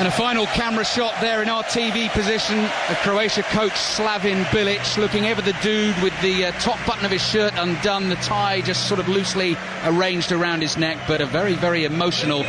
And a final camera shot there in our TV position. A Croatia coach, Slaven Bilic, looking ever the dude with the top button of his shirt undone, the tie just sort of loosely arranged around his neck, but a very, very emotional,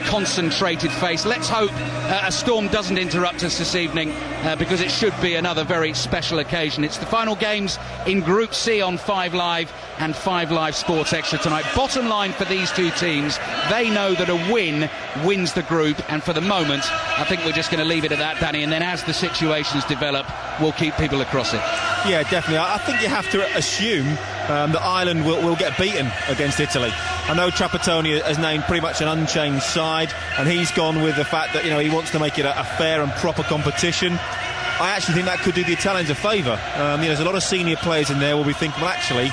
concentrated face. Let's hope a storm doesn't interrupt us this evening, because it should be another very special occasion. It's the final games in Group C on 5 Live and 5 Live Sports Extra tonight. Bottom line for these two teams, they know that a win wins the group, and for the moment I think we're just going to leave it at that, Danny, and then as the situations develop we'll keep people across it. Yeah, definitely. I think you have to assume that Ireland will get beaten against Italy. I know Trapattoni has named pretty much an unchanged side, and he's gone with the fact that, you know, he wants to make it a fair and proper competition. I actually think that could do the Italians a favour. There's a lot of senior players in there will be thinking, well, actually,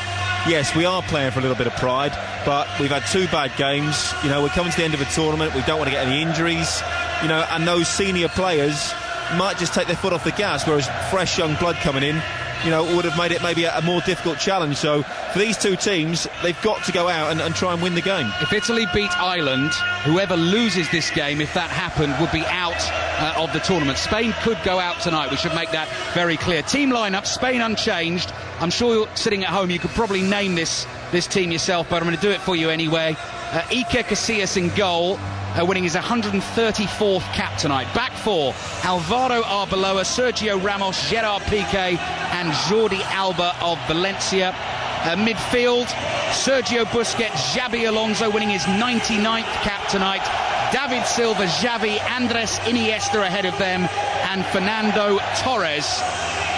yes, we are playing for a little bit of pride, but we've had 2 bad games. You know, we're coming to the end of a tournament. We don't want to get any injuries. You know, and those senior players might just take their foot off the gas, whereas fresh young blood coming in, you know, would have made it maybe a more difficult challenge. So for these two teams, they've got to go out and try and win the game. If Italy beat Ireland, whoever loses this game, if that happened, would be out of the tournament. Spain could go out tonight. We should make that very clear. Team lineup, Spain unchanged. I'm sure you're sitting at home, you could probably name this team yourself, but I'm going to do it for you anyway. Iker Casillas in goal, winning his 134th cap tonight. Back 4, Alvaro Arbeloa, Sergio Ramos, Gerard Piqué and Jordi Alba of Valencia. Midfield, Sergio Busquets, Xabi Alonso winning his 99th cap tonight. David Silva, Xavi, Andres Iniesta ahead of them, and Fernando Torres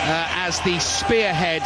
as the spearhead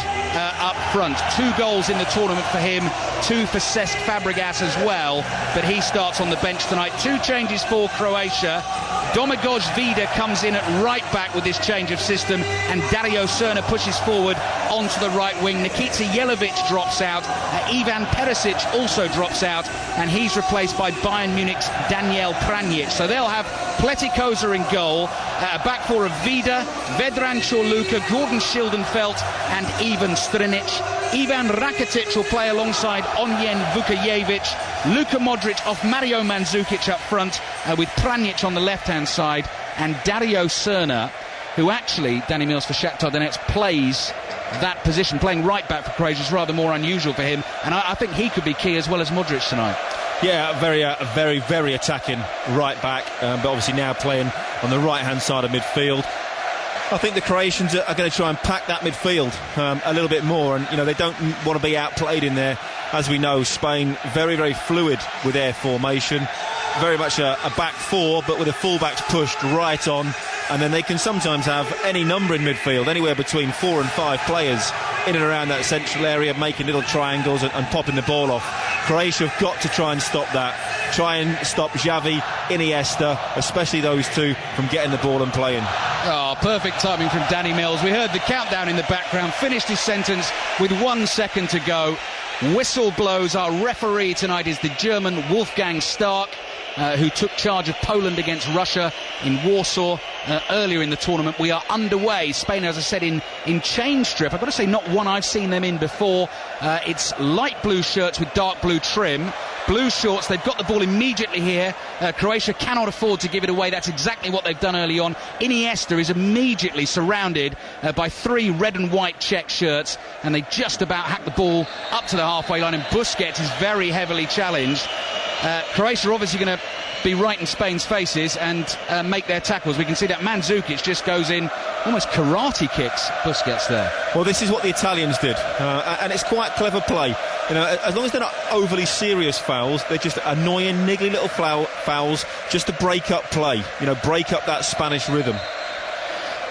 up front. 2 goals in the tournament for him, 2 for Cesc Fabregas as well, but he starts on the bench tonight. 2 changes for Croatia. Domagoj Vida comes in at right back with this change of system, and Dario Serna pushes forward onto the right wing. Nikita Jelavic drops out. Ivan Perisic also drops out, and he's replaced by Bayern Munich's Daniel Pranjic. So they'll have Pletikosa in goal, a back 4 of Vida, Vedran Čorluka, Gordon Schildenfeld and Ivan Strinic. Ivan Rakitic will play alongside Onyen Vukojevic. Luka Modric off Mario Mandzukic up front, with Pranjic on the left-hand side, and Dario Serna, who actually, Danny Mills for Shakhtar Donetsk, plays that position. Playing right back for Croatia is rather more unusual for him, and I think he could be key as well as Modric tonight. Yeah, very, very attacking right back, but obviously now playing on the right-hand side of midfield. I think the Croatians are going to try and pack that midfield a little bit more, and, you know, they don't want to be outplayed in there. As we know, Spain very, very fluid with their formation, very much a back 4, but with the fullbacks pushed right on, and then they can sometimes have any number in midfield, anywhere between 4 and 5 players in and around that central area, making little triangles and popping the ball off. Croatia have got to try and stop that. Try and stop Xavi, Iniesta, especially those two, from getting the ball and playing. Oh, perfect timing from Danny Mills. We heard the countdown in the background, finished his sentence with 1 second to go. Whistle blows. Our referee tonight is the German Wolfgang Stark, who took charge of Poland against Russia in Warsaw earlier in the tournament. We are underway. Spain, as I said, in change strip. I've got to say, not one I've seen them in before. It's light blue shirts with dark blue trim. Blue shorts. They've got the ball immediately here. Croatia cannot afford to give it away. That's exactly what they've done early on. Iniesta is immediately surrounded by 3 red and white check shirts, and they just about hack the ball up to the halfway line, and Busquets is very heavily challenged. Croatia are obviously going to be right in Spain's faces and make their tackles. We can see that Mandzukic just goes in, almost karate kicks Busquets there. Well, this is what the Italians did, and it's quite clever play. You know, as long as they're not overly serious fouls, they're just annoying, niggly little fouls just to break up play, you know, break up that Spanish rhythm.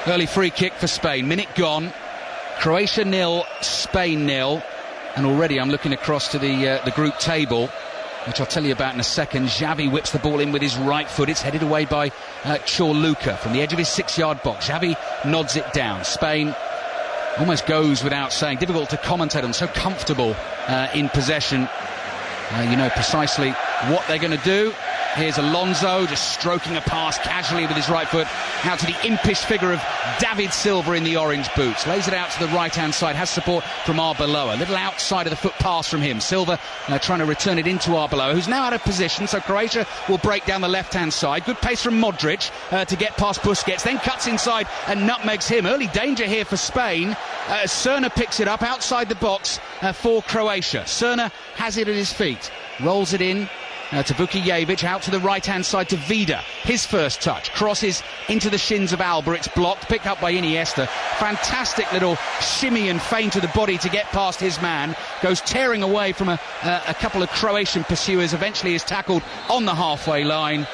Early free kick for Spain, minute gone. Croatia 0, Spain 0, and already I'm looking across to the group table, which I'll tell you about in a second. Xavi whips the ball in with his right foot. It's headed away by Čorluka from the edge of his 6-yard box. Xavi nods it down. Spain almost goes without saying. Difficult to commentate on, so comfortable in possession. You know precisely what they're going to do. Here's Alonso just stroking a pass casually with his right foot out to the impish figure of David Silva in the orange boots. Lays it out to the right-hand side, has support from Arbeloa. A little outside of the foot pass from him. Silva trying to return it into Arbeloa, who's now out of position, so Croatia will break down the left-hand side. Good pace from Modric to get past Busquets, then cuts inside and nutmegs him. Early danger here for Spain. Cerna picks it up outside the box for Croatia. Cerna has it at his feet, rolls it in to Vukijevic, out to the right-hand side to Vida. His first touch, crosses into the shins of Alba. It's blocked, picked up by Iniesta. Fantastic little shimmy and feint to the body to get past his man. Goes tearing away from a couple of Croatian pursuers. Eventually is tackled on the halfway line.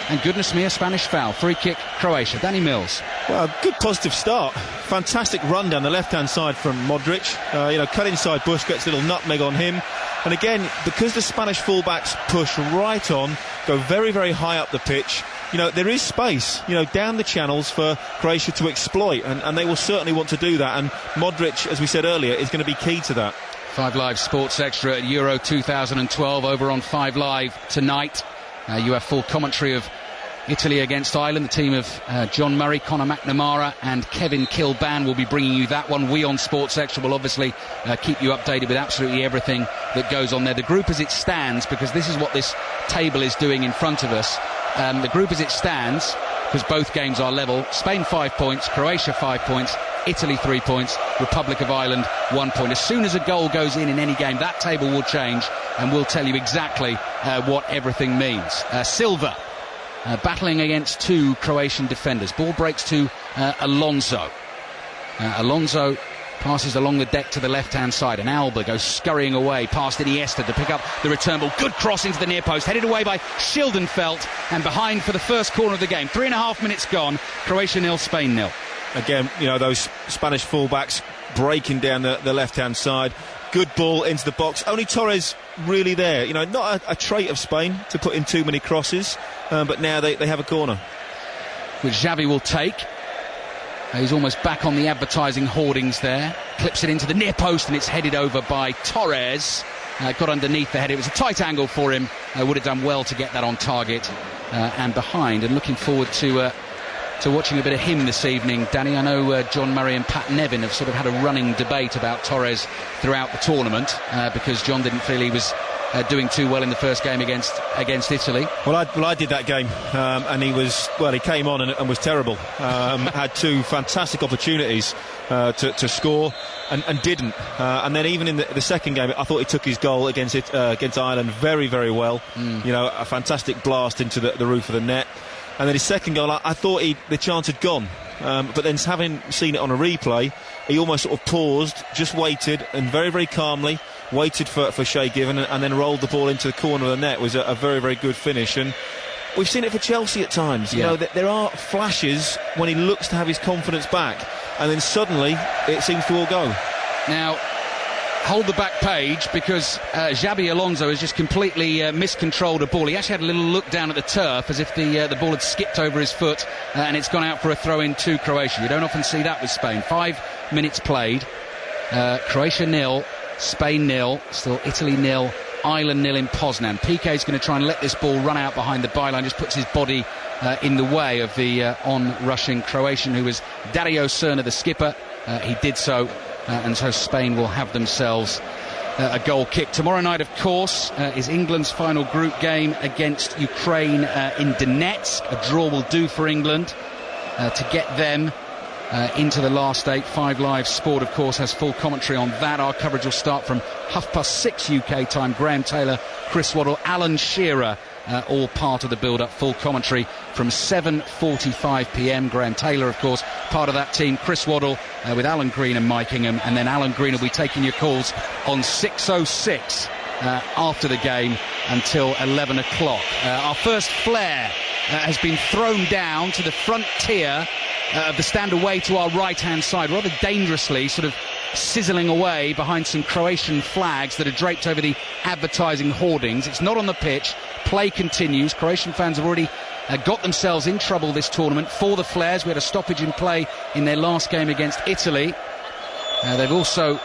And goodness me, a Spanish foul. Free kick, Croatia. Danny Mills. Well, good positive start. Fantastic run down the left-hand side from Modric. Cut inside Busquets, little nutmeg on him. And again, because the Spanish fullbacks push right on, go very, very high up the pitch, there is space, down the channels for Croatia to exploit. And they will certainly want to do that. And Modric, as we said earlier, is going to be key to that. 5 Live Sports Extra at Euro 2012 over on 5 Live tonight. You have full commentary of Italy against Ireland. The team of John Murray, Conor McNamara and Kevin Kilban will be bringing you that one. We on Sports Extra will obviously keep you updated with absolutely everything that goes on there. The group as it stands, because this is what this table is doing in front of us, the group as it stands, because both games are level: Spain 5 points, Croatia 5 points, Italy 3 points, Republic of Ireland 1 point. As soon as a goal goes in any game, that table will change and we'll tell you exactly what everything means. Silva battling against 2 Croatian defenders. Ball breaks to Alonso. Alonso passes along the deck to the left-hand side, and Alba goes scurrying away past Iniesta to pick up the return ball. Good cross into the near post, headed away by Schildenfeld, and behind for the first corner of the game. 3.5 minutes gone. Croatia 0, Spain 0. Again, those Spanish fullbacks breaking down the left-hand side. Good ball into the box. Only Torres really there. Not a trait of Spain to put in too many crosses, but now they have a corner. Which Xavi will take. He's almost back on the advertising hoardings there. Clips it into the near post and it's headed over by Torres. Got underneath the head. It was a tight angle for him. Would have done well to get that on target and behind. And looking forward to watching a bit of him this evening, Danny. I know John Murray and Pat Nevin have sort of had a running debate about Torres throughout the tournament because John didn't feel he was doing too well in the first game against Italy. Well, I did that game, and he came on and was terrible. Had 2 fantastic opportunities to score and didn't. And then even in the second game, I thought he took his goal against Ireland very, very well. A fantastic blast into the roof of the net. And then his second goal, I thought the chance had gone. But then, having seen it on a replay, he almost sort of paused, just waited, and very, very calmly waited for Shea Given, and then rolled the ball into the corner of the net. It was a very, very good finish. And we've seen it for Chelsea at times. Yeah. There are flashes when he looks to have his confidence back, and then suddenly it seems to all go. Now, hold the back page, because Xabi Alonso has just completely miscontrolled a ball. He actually had a little look down at the turf as if the ball had skipped over his foot and it's gone out for a throw-in to Croatia. You don't often see that with Spain. 5 minutes played. Croatia 0, Spain 0, still Italy 0, Ireland 0 in Poznan. Piqué's going to try and let this ball run out behind the byline, just puts his body in the way of the on-rushing Croatian, who was Dario Cerna, the skipper. He did so. And so Spain will have themselves a goal kick. Tomorrow night, of course, is England's final group game against Ukraine in Donetsk. A draw will do for England to get them into the last 8. 5 Live Sport, of course, has full commentary on that. Our coverage will start from 6:30 UK time. Graham Taylor, Chris Waddle, Alan Shearer, all part of the build-up. Full commentary from 7:45 p.m. Graham Taylor, of course, part of that team. Chris Waddle with Alan Green and Mike Ingham, and then Alan Green will be taking your calls on 6:06 after the game until 11 o'clock. Our first flare has been thrown down to the front tier of the stand away to our right-hand side, rather dangerously, sort of sizzling away behind some Croatian flags that are draped over the advertising hoardings. It's not on the pitch. Play continues. Croatian fans have already got themselves in trouble this tournament for the flares. We had a stoppage in play in their last game against Italy. They've also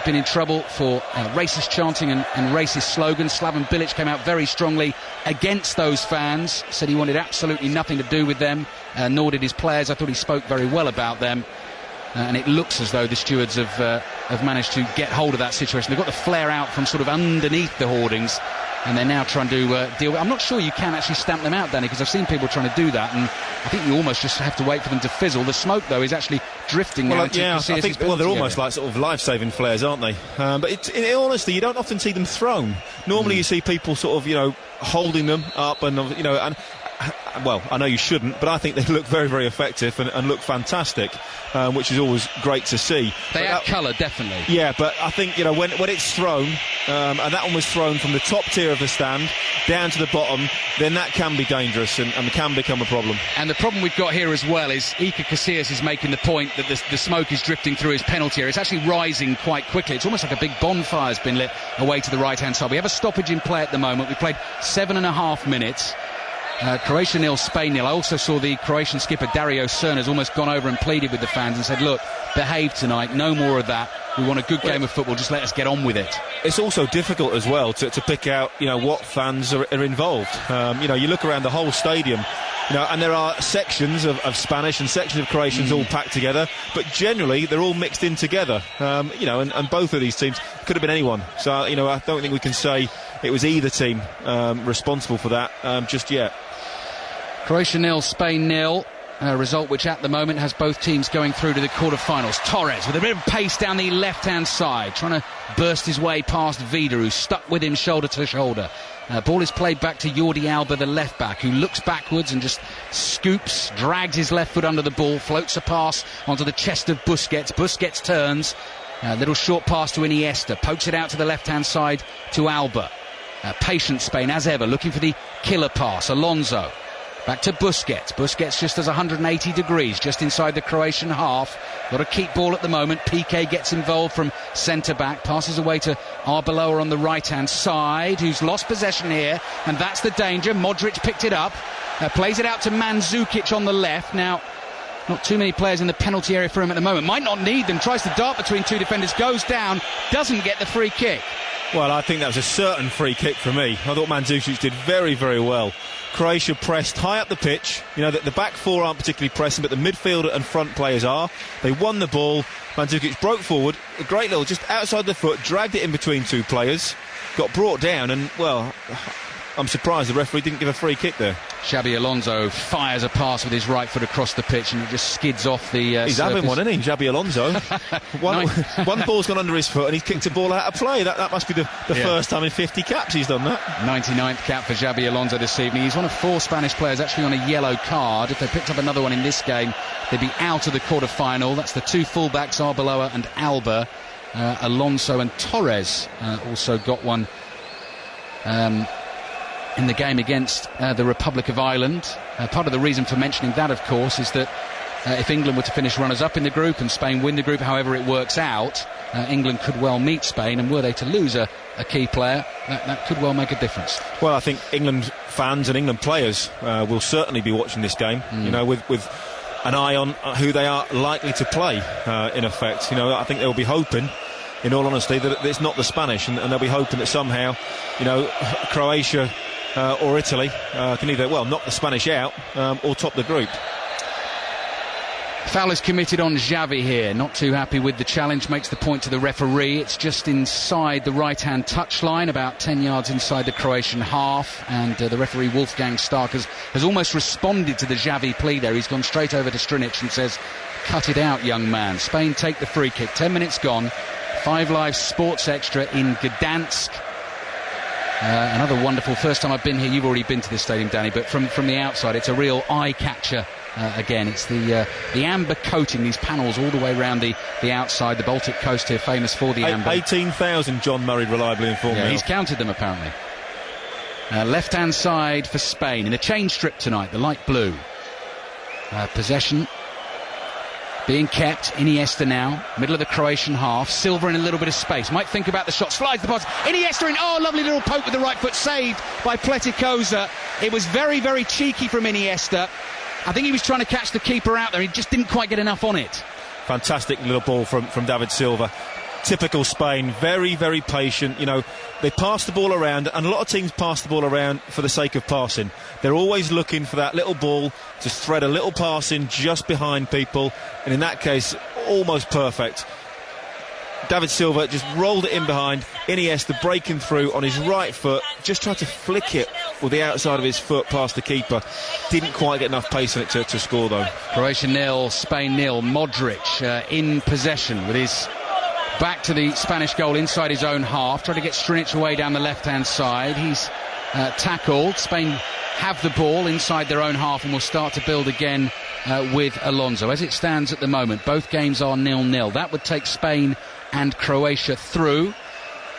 been in trouble for racist chanting and racist slogans. Slaven Bilic came out very strongly against those fans, said he wanted absolutely nothing to do with them, nor did his players. I thought he spoke very well about them. And it looks as though the stewards have managed to get hold of that situation. They've got the flare out from sort of underneath the hoardings, and they're now trying to deal with. I'm not sure you can actually stamp them out, Danny, because I've seen people trying to do that, and I think you almost just have to wait for them to fizzle. The smoke, though, is actually drifting now. Yeah, I think they're almost like sort of life-saving flares, aren't they? But in all honesty, you don't often see them thrown. Normally, you see people sort of, holding them up, and well, I know you shouldn't, but I think they look very, very effective and look fantastic, which is always great to see. They add colour, definitely. Yeah, but I think, when it's thrown, and that one was thrown from the top tier of the stand down to the bottom, then that can be dangerous and can become a problem. And the problem we've got here as well is Iker Casillas is making the point that the smoke is drifting through his penalty area. It's actually rising quite quickly. It's almost like a big bonfire has been lit away to the right-hand side. We have a stoppage in play at the moment. We played 7.5 minutes. Croatia 0, Spain 0. I also saw the Croatian skipper Dario Srna's almost gone over and pleaded with the fans and said, look, behave tonight, no more of that. We want a good game of football, just let us get on with it. It's also difficult as well to pick out, what fans are involved. You look around the whole stadium, and there are sections of Spanish and sections of Croatians all packed together, but generally they're all mixed in together. And both of these teams could have been anyone. So, I don't think we can say it was either team responsible for that just yet. Croatia 0, Spain 0. A result which at the moment has both teams going through to the quarter-finals. Torres with a bit of pace down the left-hand side, trying to burst his way past Vida, who's stuck with him shoulder to shoulder. Ball is played back to Jordi Alba, the left-back, who looks backwards and just scoops, drags his left foot under the ball, floats a pass onto the chest of Busquets. Busquets turns, a little short pass to Iniesta, pokes it out to the left-hand side to Alba. Patient Spain, as ever, looking for the killer pass. Alonso. Back to Busquets. Busquets just does 180 degrees, just inside the Croatian half. Got a keep ball at the moment. Piqué gets involved from centre-back. Passes away to Arbeloa on the right-hand side, who's lost possession here. And that's the danger. Modric picked it up. Plays it out to Mandzukic on the left. Now, not too many players in the penalty area for him at the moment. Might not need them. Tries to dart between two defenders. Goes down. Doesn't get the free kick. Well, I think that was a certain free kick for me. I thought Mandzukic did very, very well. Croatia pressed high up the pitch. The back four aren't particularly pressing, but the midfield and front players are. They won the ball. Mandzukic broke forward. A great little, just outside the foot, dragged it in between two players. Got brought down, and, well, I'm surprised the referee didn't give a free kick there. Xabi Alonso fires a pass with his right foot across the pitch, and it just skids off the He's surface. having one, isn't he, Xabi Alonso? one ball's gone under his foot, and he's kicked a ball out of play. That must be the first time in 50 caps he's done that. 99th cap for Xabi Alonso this evening. He's one of 4 Spanish players actually on a yellow card. If they picked up another one in this game, they'd be out of the quarter-final. That's the 2 fullbacks, Arbeloa and Alba. Alonso and Torres also got one in the game against the Republic of Ireland. Part of the reason for mentioning that, of course, is that if England were to finish runners-up in the group and Spain win the group, however it works out, England could well meet Spain, and were they to lose a key player, that could well make a difference. Well, I think England fans and England players will certainly be watching this game, with an eye on who they are likely to play, in effect. I think they'll be hoping, in all honesty, that it's not the Spanish, and they'll be hoping that somehow, Croatia or Italy can either, knock the Spanish out or top the group. Foul is committed on Xavi here. Not too happy with the challenge. Makes the point to the referee. It's just inside the right-hand touchline, about 10 yards inside the Croatian half. And the referee, Wolfgang Stark, has almost responded to the Xavi plea there. He's gone straight over to Strinic and says, cut it out, young man. Spain take the free kick. 10 minutes gone. 5 Live Sports Extra in Gdansk. Another wonderful, first time I've been here. You've already been to this stadium, Danny, but from the outside, it's a real eye-catcher. Again, it's the amber coating, these panels all the way around the outside. The Baltic coast here, famous for the amber. 18,000, John Murray reliably informed me. He's counted them, apparently. Left-hand side for Spain, in a change strip tonight, the light blue. Possession being kept. Iniesta now, middle of the Croatian half. Silva in a little bit of space, might think about the shot, slides the pass. Iniesta in, lovely little poke with the right foot, saved by Pleticosa. It was very, very cheeky from Iniesta. I think he was trying to catch the keeper out there. He just didn't quite get enough on it. Fantastic little ball from David Silva. typical Spain, very, very patient. You know, they pass the ball around, and a lot of teams pass the ball around for the sake of passing. They're always looking for that little ball to thread a little pass in just behind people, and in that case, almost perfect. David Silva just rolled it in behind. Iniesta breaking through on his right foot, just tried to flick it with the outside of his foot past the keeper. Didn't quite get enough pace on it to score, though. Croatia 0, Spain 0. Modric in possession with his back to the Spanish goal inside his own half. Trying to get Strinic away down the left-hand side. He's tackled. Spain have the ball inside their own half and will start to build again with Alonso. As it stands at the moment, both games are 0-0. That would take Spain and Croatia through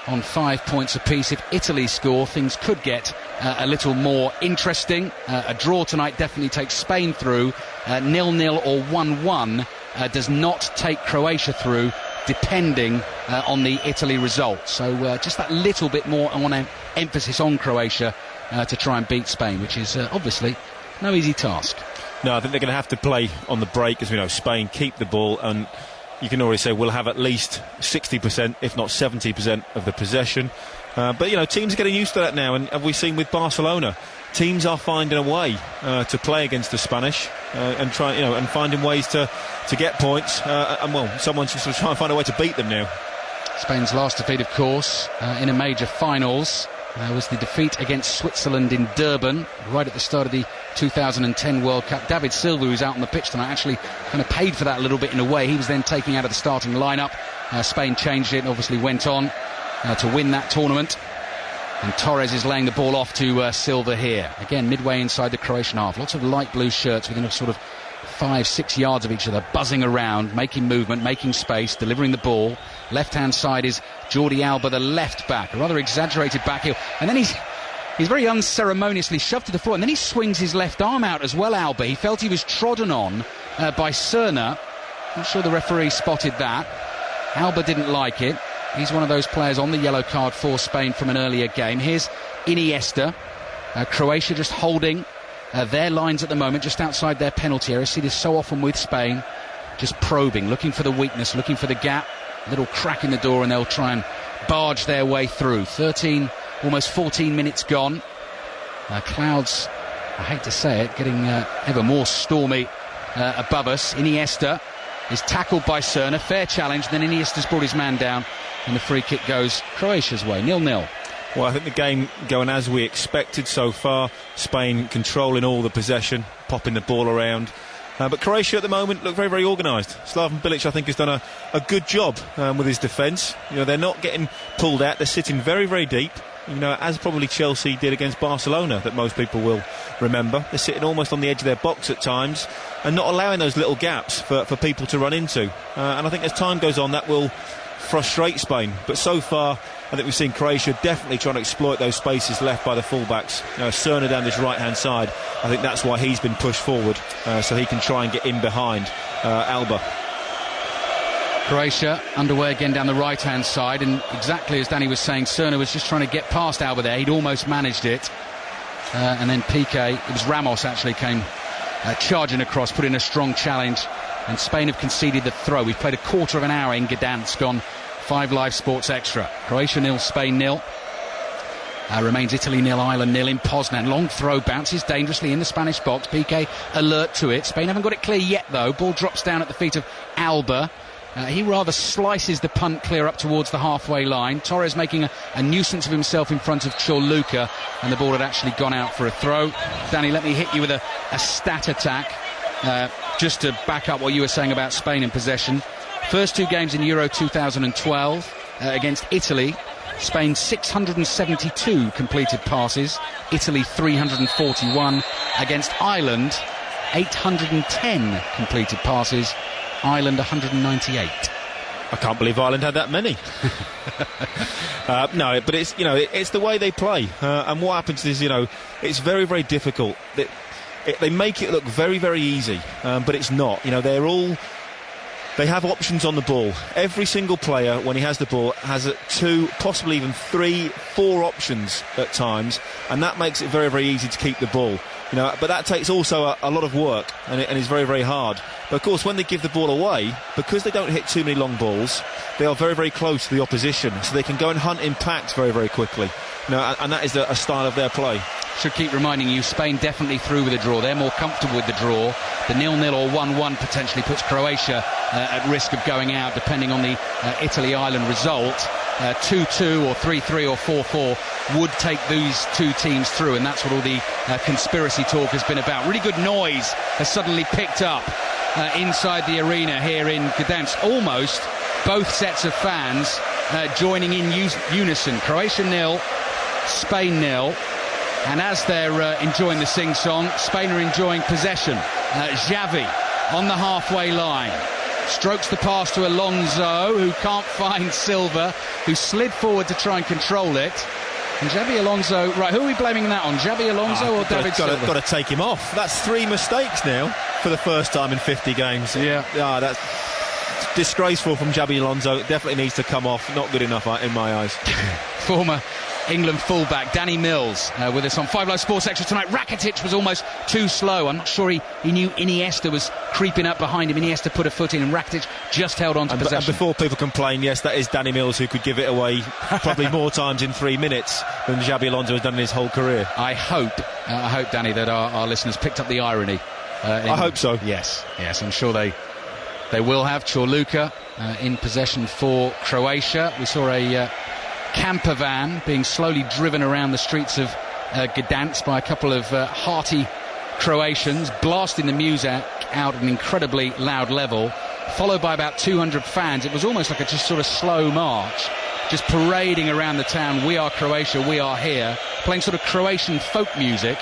on 5 points apiece. If Italy score, things could get a little more interesting. A draw tonight definitely takes Spain through. 0-0 or 1-1 does not take Croatia through, depending on the Italy result. So just that little bit more on emphasis on Croatia to try and beat Spain, which is obviously no easy task. No, I think they're going to have to play on the break. As we know, Spain keep the ball, and you can already say we'll have at least 60%, if not 70% of the possession. But, you know, teams are getting used to that now, and have we seen with Barcelona, teams are finding a way to play against the Spanish and try, you know, and finding ways to get points. And, well, someone's just trying to find a way to beat them now. Spain's last defeat, of course, in a major finals was the defeat against Switzerland in Durban, right at the start of the 2010 World Cup. David Silva, who's out on the pitch tonight, actually kind of paid for that a little bit in a way. He was then taken out of the starting lineup. Spain changed it and obviously went on to win that tournament. And Torres is laying the ball off to Silva here. Again, midway inside the Croatian half. Lots of light blue shirts within a sort of 5-6 yards of each other, buzzing around, making movement, making space, delivering the ball. Left-hand side is Jordi Alba, the left back, a rather exaggerated back heel. And then he's very unceremoniously shoved to the floor, and then he swings his left arm out as well, Alba. He felt he was trodden on by Serna. I'm sure the referee spotted that. Alba didn't like it. He's one of those players on the yellow card for Spain from an earlier game. Here's Iniesta. Croatia just holding their lines at the moment, just outside their penalty area. I see this so often with Spain. Just probing, looking for the weakness, looking for the gap. Little crack in the door, and they'll try and barge their way through. 13, almost 14 minutes gone. Clouds, I hate to say it, getting ever more stormy above us. Iniesta is tackled by Serna. Fair challenge. Then Iniesta's brought his man down, and the free kick goes Croatia's way. 0-0. Well, I think the game going as we expected so far. Spain controlling all the possession, popping the ball around. But Croatia at the moment look very, very organised. Slaven Bilic, I think, has done a good job with his defence. You know, they're not getting pulled out. They're sitting very, very deep. You know, as probably Chelsea did against Barcelona, that most people will remember. They're sitting almost on the edge of their box at times and not allowing those little gaps for people to run into. And I think as time goes on, that will frustrate Spain. But so far, I think we've seen Croatia definitely trying to exploit those spaces left by the fullbacks. Serna down this right-hand side, I think that's why he's been pushed forward, so he can try and get in behind Alba. Croatia underway again down the right-hand side, and exactly as Danny was saying, Serna was just trying to get past Alba there. He'd almost managed it. And then Piqué, it was Ramos actually, came charging across, put in a strong challenge, and Spain have conceded the throw. We've played a quarter of an hour in Gdansk on 5 Live Sports Extra. Croatia 0, Spain 0. Remains Italy 0, Ireland 0 in Poznan. Long throw, bounces dangerously in the Spanish box. Piqué alert to it. Spain haven't got it clear yet, though. Ball drops down at the feet of Alba. He rather slices the punt clear up towards the halfway line. Torres making a nuisance of himself in front of Chorluka, and the ball had actually gone out for a throw. Danny, let me hit you with a stat attack just to back up what you were saying about Spain in possession. First 2 games in Euro 2012 against Italy, Spain 672 completed passes, Italy 341. Against Ireland, 810 completed passes, Ireland 198. I can't believe Ireland had that many. No, but it's, you know, it's the way they play, and what happens is, you know, it's very, very difficult. They make it look very, very easy, but it's not. You know, they have options on the ball. Every single player, when he has the ball, has 2, possibly even 3, 4 options at times, and that makes it very, very easy to keep the ball. But that takes also a lot of work, and is very, very hard. But of course, when they give the ball away, because they don't hit too many long balls, they are very, very close to the opposition, so they can go and hunt in packs very, very quickly. And that is a style of their play. Should keep reminding you, Spain definitely through with a draw. They're more comfortable with the draw. The 0-0 or 1-1 potentially puts Croatia at risk of going out, depending on the Italy-Ireland result. 2-2 or 3-3 or 4-4 would take these two teams through, and that's what all the conspiracy talk has been about. Really good noise has suddenly picked up inside the arena here in Gdansk. Almost both sets of fans joining in unison. Croatia 0, Spain 0. And as they're enjoying the sing-song, Spain are enjoying possession. Xavi on the halfway line. Strokes the pass to Alonso, who can't find Silva, who slid forward to try and control it. And Xabi Alonso, right, who are we blaming that on? Xabi Alonso or David Silva? Got to take him off. That's 3 mistakes now for the first time in 50 games. Yeah. That's disgraceful from Xabi Alonso. Definitely needs to come off. Not good enough in my eyes. Former England fullback Danny Mills with us on 5 Live Sports Extra tonight. Rakitic was almost too slow. I'm not sure he knew Iniesta was creeping up behind him. Iniesta put a foot in and Rakitic just held on to possession. And before people complain, yes, that is Danny Mills, who could give it away probably more times in 3 minutes than Xabi Alonso has done in his whole career. I hope, Danny, that our listeners picked up the irony. I hope so. Yes, I'm sure they will have. Chorluka in possession for Croatia. We saw a camper van being slowly driven around the streets of Gdansk by a couple of hearty Croatians, blasting the music out at an incredibly loud level, followed by about 200 fans. It was almost like a just sort of slow march, just parading around the town. We are Croatia, we are here, playing sort of Croatian folk music.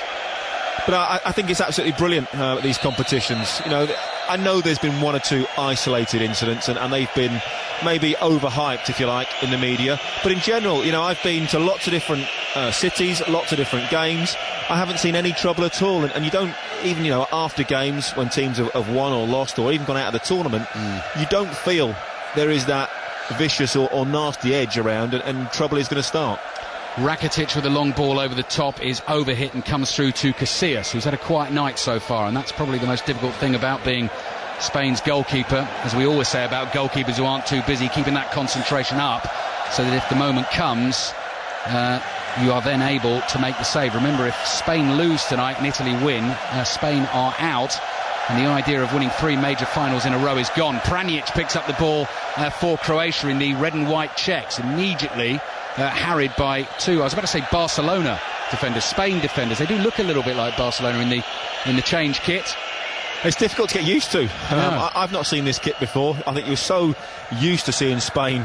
But I think it's absolutely brilliant, these competitions. I know there's been 1 or 2 isolated incidents, and they've been maybe overhyped, if you like, in the media. But in general, I've been to lots of different cities, lots of different games. I haven't seen any trouble at all. And you don't, even, after games, when teams have won or lost or even gone out of the tournament, you don't feel there is that vicious or nasty edge around, and trouble is going to start. Rakitic with a long ball over the top is overhit and comes through to Casillas, who's had a quiet night so far, and that's probably the most difficult thing about being Spain's goalkeeper, as we always say about goalkeepers who aren't too busy keeping that concentration up, so that if the moment comes, you are then able to make the save. Remember, if Spain lose tonight and Italy win, Spain are out, and the idea of winning 3 major finals in a row is gone. Pranjic picks up the ball for Croatia in the red and white checks, immediately harried by 2, I was about to say Barcelona defenders, Spain defenders. They do look a little bit like Barcelona in the change kit. It's difficult to get used to. I've not seen this kit before. I think you're so used to seeing Spain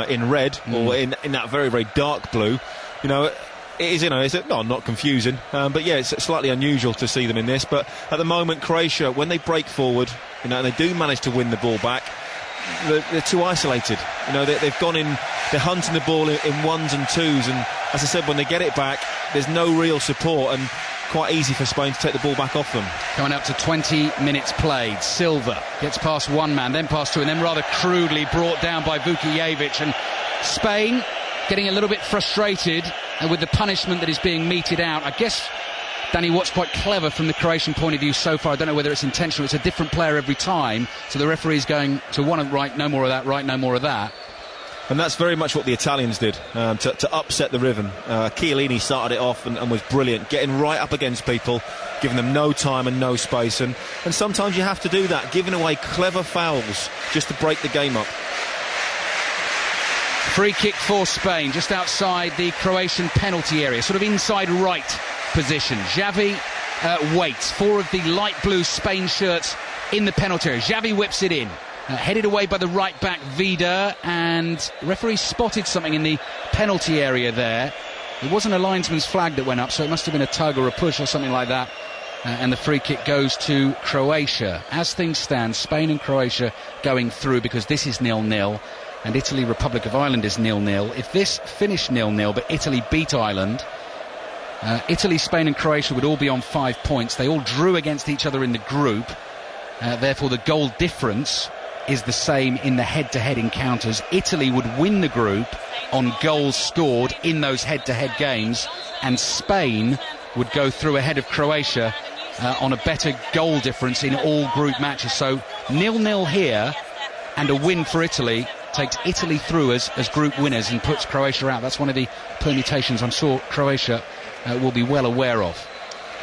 in red or in that very, very dark blue. It is, not confusing, but yeah, it's slightly unusual to see them in this. But at the moment, Croatia, when they break forward, and they do manage to win the ball back, they're too isolated. They've gone in, they're hunting the ball in 1s and 2s, and as I said, when they get it back, there's no real support, and quite easy for Spain to take the ball back off them. Coming up to 20 minutes played, Silva gets past one man, then past 2, and then rather crudely brought down by Vukijevic, and Spain getting a little bit frustrated with the punishment that is being meted out. I guess, Danny, what's quite clever from the Croatian point of view so far, I don't know whether it's intentional, it's a different player every time, so the referee's going to want to right, no more of that, right, no more of that. And that's very much what the Italians did, to upset the rhythm. Chiellini started it off and was brilliant, getting right up against people, giving them no time and no space, and sometimes you have to do that, giving away clever fouls just to break the game up. Free kick for Spain, just outside the Croatian penalty area, sort of inside right position. Xavi waits. 4 of the light blue Spain shirts in the penalty area. Xavi whips it in. Headed away by the right back Vida, and the referee spotted something in the penalty area there. It wasn't a linesman's flag that went up, so it must have been a tug or a push or something like that, and the free kick goes to Croatia. As things stand, Spain and Croatia going through, because this is 0-0 and Italy, Republic of Ireland is 0-0. If this finished 0-0 but Italy beat Ireland, Italy, Spain and Croatia would all be on 5 points. They all drew against each other in the group, therefore the goal difference is the same in the head-to-head encounters. Italy would win the group on goals scored in those head-to-head games, and Spain would go through ahead of Croatia on a better goal difference in all group matches. So 0-0 here, and a win for Italy takes Italy through as group winners and puts Croatia out. That's one of the permutations I'm sure Croatia will be well aware of.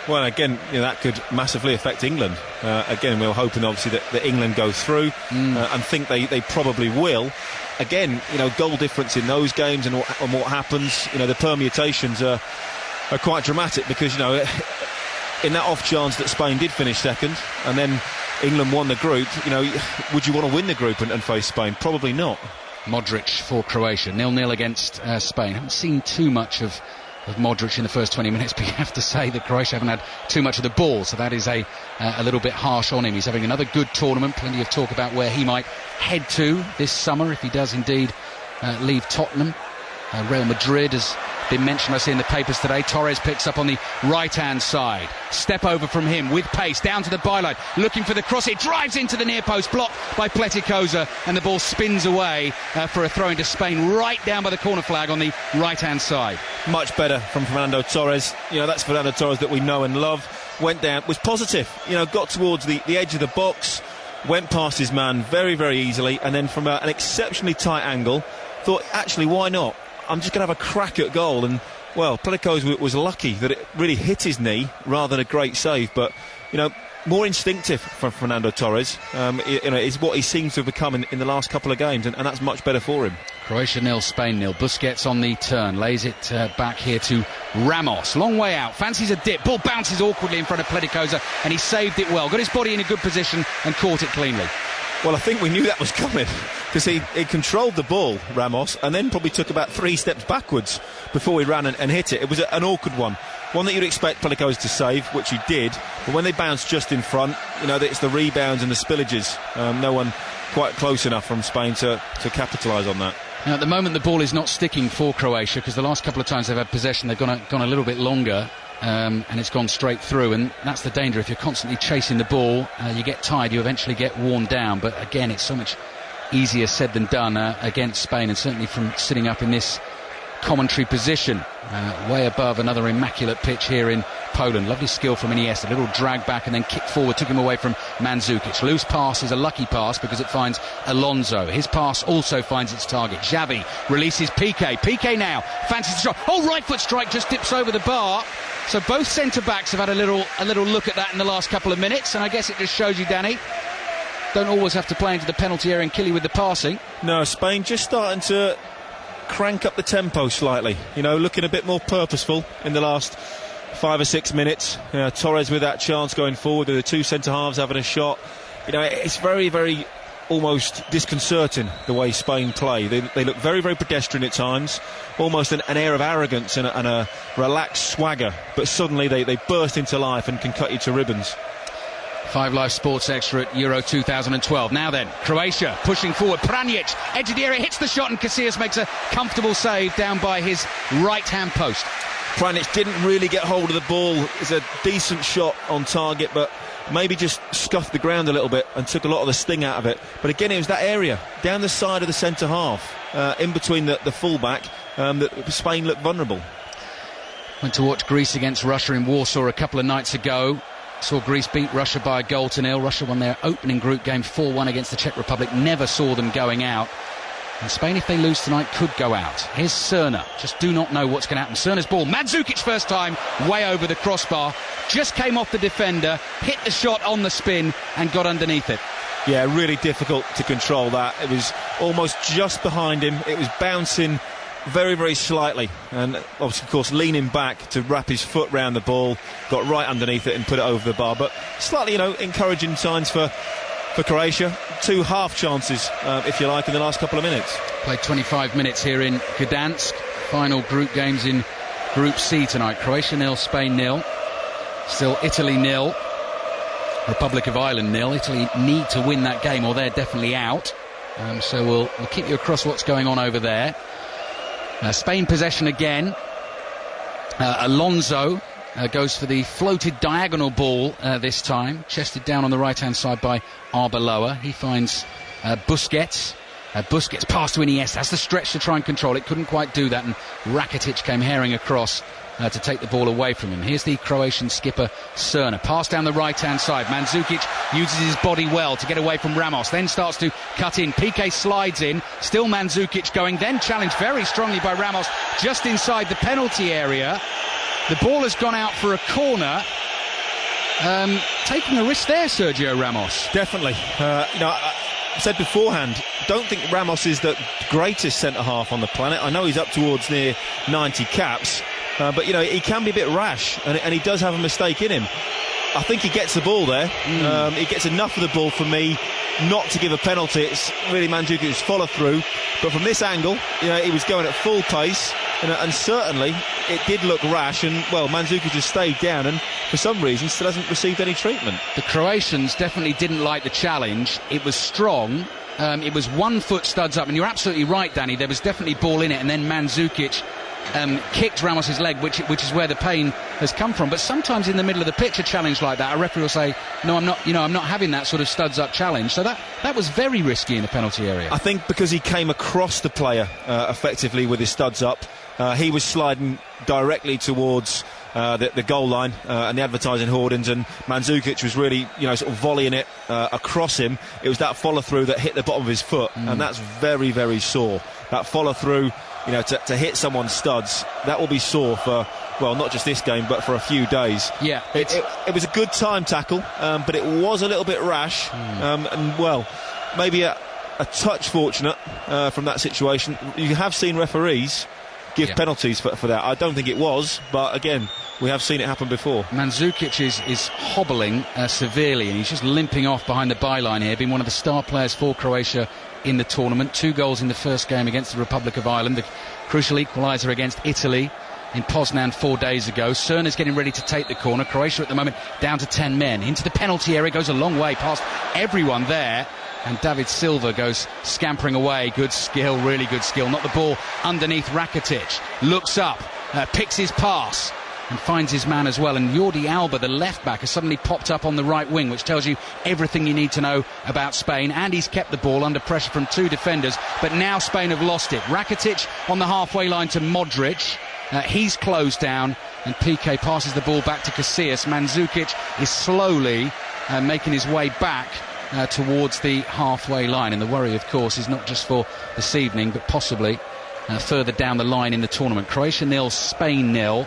Well, again, that could massively affect England. Again, we're hoping obviously that England go through and think they probably will. Again, goal difference in those games and what happens, the permutations are quite dramatic, because, in that off chance that Spain did finish second and then England won the group, would you want to win the group and face Spain? Probably not. Modric for Croatia, 0-0 against Spain. I haven't seen too much of Modric in the first 20 minutes, but you have to say that Croatia haven't had too much of the ball, so that is a little bit harsh on him. He's having another good tournament, plenty of talk about where he might head to this summer if he does indeed leave Tottenham. Real Madrid has been mentioned, I see in the papers today. Torres picks up on the right-hand side. Step over from him with pace, down to the byline, looking for the cross. It drives into the near post, blocked by Pleticosa, and the ball spins away for a throw into Spain, right down by the corner flag on the right-hand side. Much better from Fernando Torres. That's Fernando Torres that we know and love. Went down, was positive, got towards the edge of the box, went past his man very, very easily, and then from an exceptionally tight angle, thought, actually, why not? I'm just going to have a crack at goal. And, well, Pleticosa was lucky that it really hit his knee rather than a great save. But, more instinctive from Fernando Torres. Is what he seems to have become in the last couple of games, and that's much better for him. Croatia 0, Spain 0. Busquets on the turn, lays it back here to Ramos. Long way out, fancies a dip. Ball bounces awkwardly in front of Pleticosa, and he saved it well. Got his body in a good position and caught it cleanly. Well, I think we knew that was coming, because he controlled the ball, Ramos, and then probably took about 3 steps backwards before he ran and hit it. It was an awkward one that you'd expect Pleticosa to save, which he did, but when they bounced just in front, it's the rebounds and the spillages. No one quite close enough from Spain to capitalise on that. Now, at the moment, the ball is not sticking for Croatia, because the last couple of times they've had possession, they've gone a little bit longer. And it's gone straight through, and that's the danger. If you're constantly chasing the ball, you get tired, you eventually get worn down. But again, it's so much easier said than done against Spain, and certainly from sitting up in this commentary position, way above another immaculate pitch here in Poland. Lovely skill from Iniesta, a little drag back and then kick forward, took him away from Mandzukic. Loose pass is a lucky pass because it finds Alonso. His pass also finds its target. Xavi releases Piqué. Piqué now fancies the shot. Oh, right foot strike, just dips over the bar. So both centre-backs have had a little look at that in the last couple of minutes, and I guess it just shows you, Danny, don't always have to play into the penalty area and kill you with the passing. No, Spain just starting to crank up the tempo slightly, looking a bit more purposeful in the last 5 or 6 minutes. Torres with that chance going forward, with the 2 centre-halves having a shot. It's very, very almost disconcerting the way Spain play. They look very, very pedestrian at times, almost an air of arrogance and a relaxed swagger, but suddenly they burst into life and can cut you to ribbons. 5 Live Sports Extra at Euro 2012. Now then, Croatia pushing forward. Pranjic, edge of the area, hits the shot, and Casillas makes a comfortable save down by his right-hand post. Pranjic didn't really get hold of the ball. It's a decent shot on target, but maybe just scuffed the ground a little bit and took a lot of the sting out of it. But again, it was that area, down the side of the centre-half, in between the full-back, that Spain looked vulnerable. Went to watch Greece against Russia in Warsaw a couple of nights ago. Saw Greece beat Russia by 1-0. Russia won their opening group game 4-1 against the Czech Republic. Never saw them going out. And Spain, if they lose tonight, could go out. Here's Cerna. Just do not know what's going to happen. Cerna's ball. Mandzukic first time, way over the crossbar. Just came off the defender, hit the shot on the spin and got underneath it. Yeah, really difficult to control that. It was almost just behind him. It was bouncing very, very slightly, and obviously, of course, leaning back to wrap his foot round the ball, got right underneath it and put it over the bar. But slightly, encouraging signs for Croatia. 2 half chances, if you like, in the last couple of minutes. Played 25 minutes here in Gdansk. Final group games in Group C tonight. Croatia 0, Spain 0. Still Italy 0. Republic of Ireland 0. Italy need to win that game or they're definitely out. So we'll keep you across what's going on over there. Spain possession again. Alonso goes for the floated diagonal ball this time, chested down on the right hand side by Arbeloa. He finds Busquets. Busquets passed to Iniesta, has the stretch to try and control it, couldn't quite do that, and Rakitic came herring across to take the ball away from him. Here's the Croatian skipper Cerna. Pass down the right-hand side. Mandzukic uses his body well to get away from Ramos, then starts to cut in. Piqué slides in, still Mandzukic going, then challenged very strongly by Ramos just inside the penalty area. The ball has gone out for a corner. Taking a risk there, Sergio Ramos. Definitely. I said beforehand, don't think Ramos is the greatest centre-half on the planet. I know he's up towards near 90 caps, but he can be a bit rash, and he does have a mistake in him. I think he gets the ball there. He gets enough of the ball for me not to give a penalty. It's really Mandzukic's follow-through, but from this angle, he was going at full pace, and certainly it did look rash, and Mandzukic has stayed down and for some reason still hasn't received any treatment. The Croatians definitely didn't like the challenge. It was strong. It was 1 foot studs up, and you're absolutely right, Danny, there was definitely ball in it, and then Mandzukic kicked Ramos's leg, which is where the pain has come from. But sometimes in the middle of the pitch, a challenge like that, a referee will say, no, I'm not having that sort of studs up challenge. So that was very risky in the penalty area. I think because he came across the player effectively with his studs up, he was sliding directly towards the goal line and the advertising hoardings, and Mandzukic was really sort of volleying it across him. It was that follow through that hit the bottom of his foot, and that's very, very sore. That follow through, to hit someone's studs, that will be sore for, not just this game, but for a few days. Yeah, it was a good time tackle, but it was a little bit rash, and maybe a touch fortunate from that situation. You have seen referees give penalties for that. I don't think it was, but again, we have seen it happen before. Mandzukic is hobbling severely, and he's just limping off behind the byline here, being one of the star players for Croatia in the tournament. 2 goals in the first game against the Republic of Ireland, the crucial equaliser against Italy in Poznan 4 days ago. Cerna's getting ready to take the corner. Croatia at the moment down to 10 men. Into the penalty area, goes a long way past everyone there, and David Silva goes scampering away. Good skill, really good skill. Not the ball underneath Rakitic. Looks up, picks his pass and finds his man as well. And Jordi Alba, the left back, has suddenly popped up on the right wing, which tells you everything you need to know about Spain. And he's kept the ball under pressure from 2 defenders, but now Spain have lost it. Rakitic on the halfway line to Modric. He's closed down, and Piqué passes the ball back to Casillas. Mandzukic is slowly making his way back towards the halfway line, and the worry, of course, is not just for this evening, but possibly further down the line in the tournament. Croatia 0, Spain 0.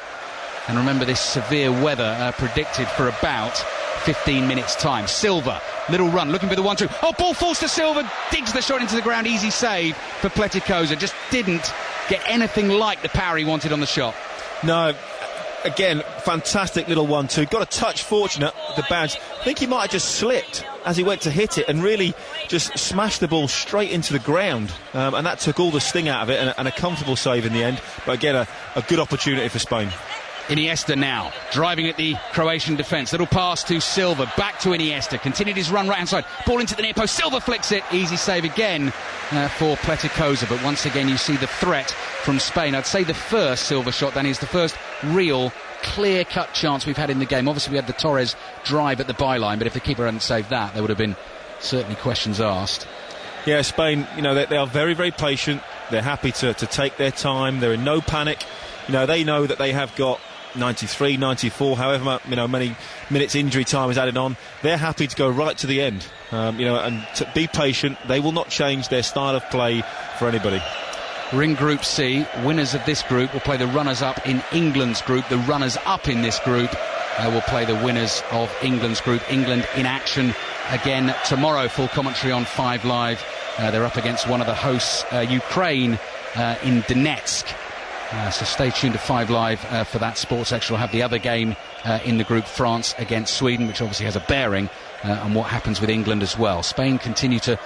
And remember this severe weather predicted for about 15 minutes' time. Silva, little run, looking for the 1-2. Oh, ball falls to Silva, digs the shot into the ground. Easy save for Pleticozza. Just didn't get anything like the power he wanted on the shot. No, again, fantastic little 1-2. Got a touch fortunate, the badge. I think he might have just slipped as he went to hit it and really just smashed the ball straight into the ground. And that took all the sting out of it, and a comfortable save in the end. But again, a good opportunity for Spain. Iniesta now, driving at the Croatian defence. Little pass to Silva, back to Iniesta. Continued his run right-hand side. Ball into the near post. Silva flicks it. Easy save again for Pleticozza. But once again, you see the threat from Spain. I'd say the first Silva shot, then, is the first real clear-cut chance we've had in the game. Obviously, we had the Torres drive at the byline, but if the keeper hadn't saved that, there would have been certainly questions asked. Yeah, Spain, they are very, very patient. They're happy to take their time. They're in no panic. They know that they have got 93, 94, however many minutes injury time is added on. They're happy to go right to the end, and to be patient. They will not change their style of play for anybody. We're in Group C. Winners of this group will play the runners-up in England's group. The runners-up in this group will play the winners of England's group. England in action again tomorrow. Full commentary on 5 Live. They're up against one of the hosts, Ukraine, in Donetsk. So stay tuned to 5 Live for that. Sports Extra will have the other game in the group, France against Sweden, which obviously has a bearing on what happens with England as well. Spain continue to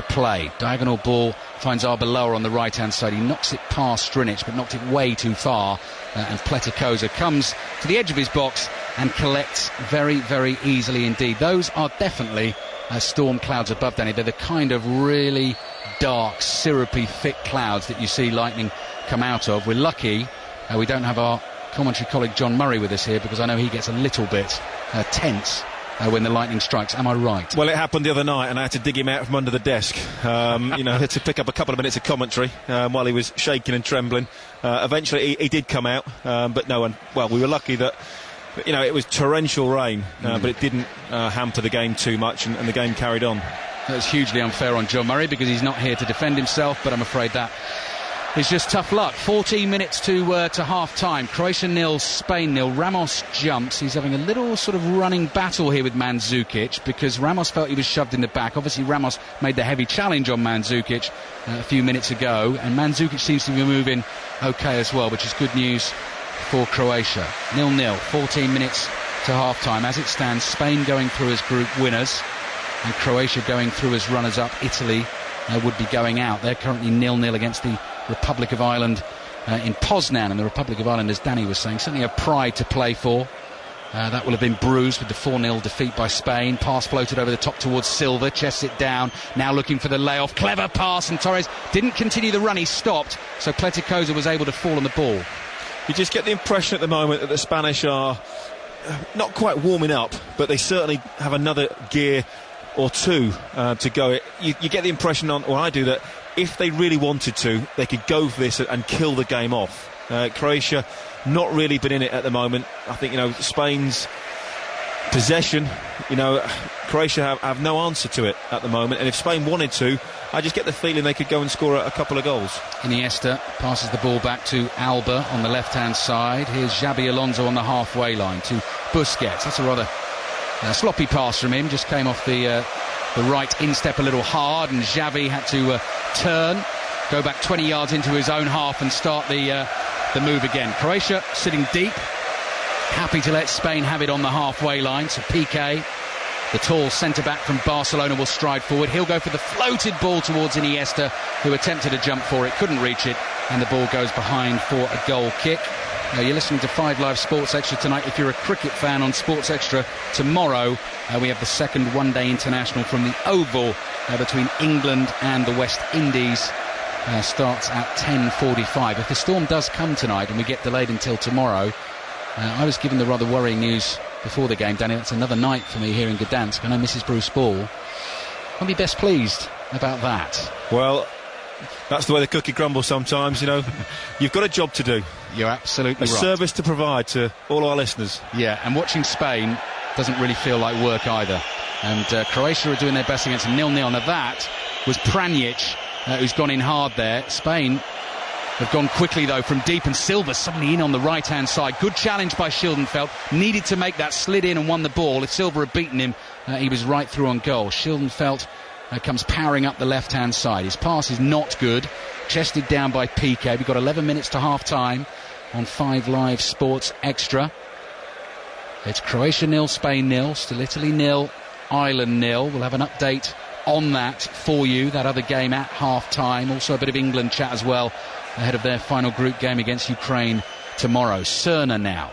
play. Diagonal ball finds Arbeloa on the right-hand side. He knocks it past Strinic, but knocked it way too far. And Pleticozza comes to the edge of his box and collects very, very easily indeed. Those are definitely storm clouds above, Danny. They're the kind of really dark, syrupy, thick clouds that you see lightning come out of. We're lucky we don't have our commentary colleague John Murray with us here, because I know he gets a little bit tense when the lightning strikes. Am I right? Well, it happened the other night, and I had to dig him out from under the desk. Had to pick up a couple of minutes of commentary while he was shaking and trembling. Eventually, he did come out, but no one. Well, we were lucky that it was torrential rain, but it didn't hamper the game too much, and the game carried on. That's hugely unfair on John Murray because he's not here to defend himself, but I'm afraid that is just tough luck. 14 minutes to half-time. Croatia 0, Spain 0. Ramos jumps. He's having a little sort of running battle here with Mandzukic because Ramos felt he was shoved in the back. Obviously, Ramos made the heavy challenge on Mandzukic a few minutes ago, and Mandzukic seems to be moving okay as well, which is good news for Croatia. 0-0, 14 minutes to half-time. As it stands, Spain going through as group winners and Croatia going through as runners-up. Italy would be going out. They're currently 0-0 against the Republic of Ireland in Poznan, and the Republic of Ireland, as Danny was saying, certainly a pride to play for. That will have been bruised with the 4-0 defeat by Spain. Pass floated over the top towards Silva, chests it down, now looking for the layoff. Clever pass, and Torres didn't continue the run, he stopped, so Pleticosa was able to fall on the ball. You just get the impression at the moment that the Spanish are not quite warming up, but they certainly have another gear or two to go. You get the impression, or I do, that if they really wanted to, they could go for this and kill the game off. Croatia not really been in it at the moment. I think Spain's possession, Croatia have no answer to it at the moment, and if Spain wanted to, I just get the feeling they could go and score a couple of goals. Iniesta passes the ball back to Alba on the left-hand side. Here's Xabi Alonso on the halfway line to Busquets. That's a rather sloppy pass from him, just came off the right instep a little hard, and Xavi had to turn, go back 20 yards into his own half and start the move again. Croatia sitting deep, happy to let Spain have it on the halfway line. So Piqué, the tall centre-back from Barcelona, will stride forward. He'll go for the floated ball towards Iniesta, who attempted to jump for it, couldn't reach it, and the ball goes behind for a goal kick. You're listening to 5 Live Sports Extra tonight. If you're a cricket fan on Sports Extra tomorrow, we have the second one-day international from the Oval between England and the West Indies. Starts at 10:45. If the storm does come tonight and we get delayed until tomorrow, I was given the rather worrying news before the game, Danny. That's another night for me here in Gdansk. I know Mrs. Bruce Ball I'll be best pleased about that. Well, that's the way the cookie crumbles sometimes, You've got a job to do. You're absolutely right. A service to provide to all our listeners. Yeah, and watching Spain doesn't really feel like work either. And Croatia are doing their best against 0-0. Now that was Pranjic, who's gone in hard there. Spain have gone quickly, though, from deep, and Silva suddenly in on the right-hand side. Good challenge by Schildenfeld. Needed to make that, slid in and won the ball. If Silva had beaten him, he was right through on goal. Schildenfeld comes powering up the left-hand side. His pass is not good. Chested down by Piqué. We've got 11 minutes to half-time on 5 Live Sports Extra. It's Croatia 0, Spain 0, still Italy 0, Ireland 0. We'll have an update on that for you, that other game at half-time. Also a bit of England chat as well ahead of their final group game against Ukraine tomorrow. Cerna now.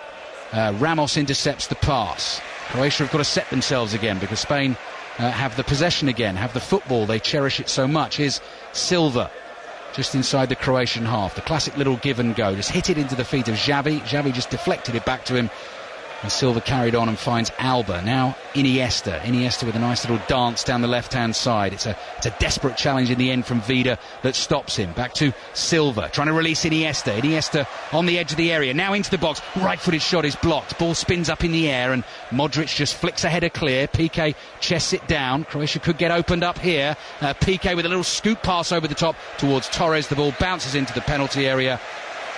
Ramos intercepts the pass. Croatia have got to set themselves again because Spain have the possession again, have the football. They cherish it so much. Here's Silva just inside the Croatian half. The classic little give and go. Just hit it into the feet of Xavi. Xavi just deflected it back to him. And Silva carried on and finds Alba. Now Iniesta. Iniesta with a nice little dance down the left-hand side. It's a desperate challenge in the end from Vida that stops him. Back to Silva, trying to release Iniesta. Iniesta on the edge of the area. Now into the box. Right-footed shot is blocked. Ball spins up in the air and Modric just flicks a header clear. Piqué chests it down. Croatia could get opened up here. Piqué with a little scoop pass over the top towards Torres. The ball bounces into the penalty area.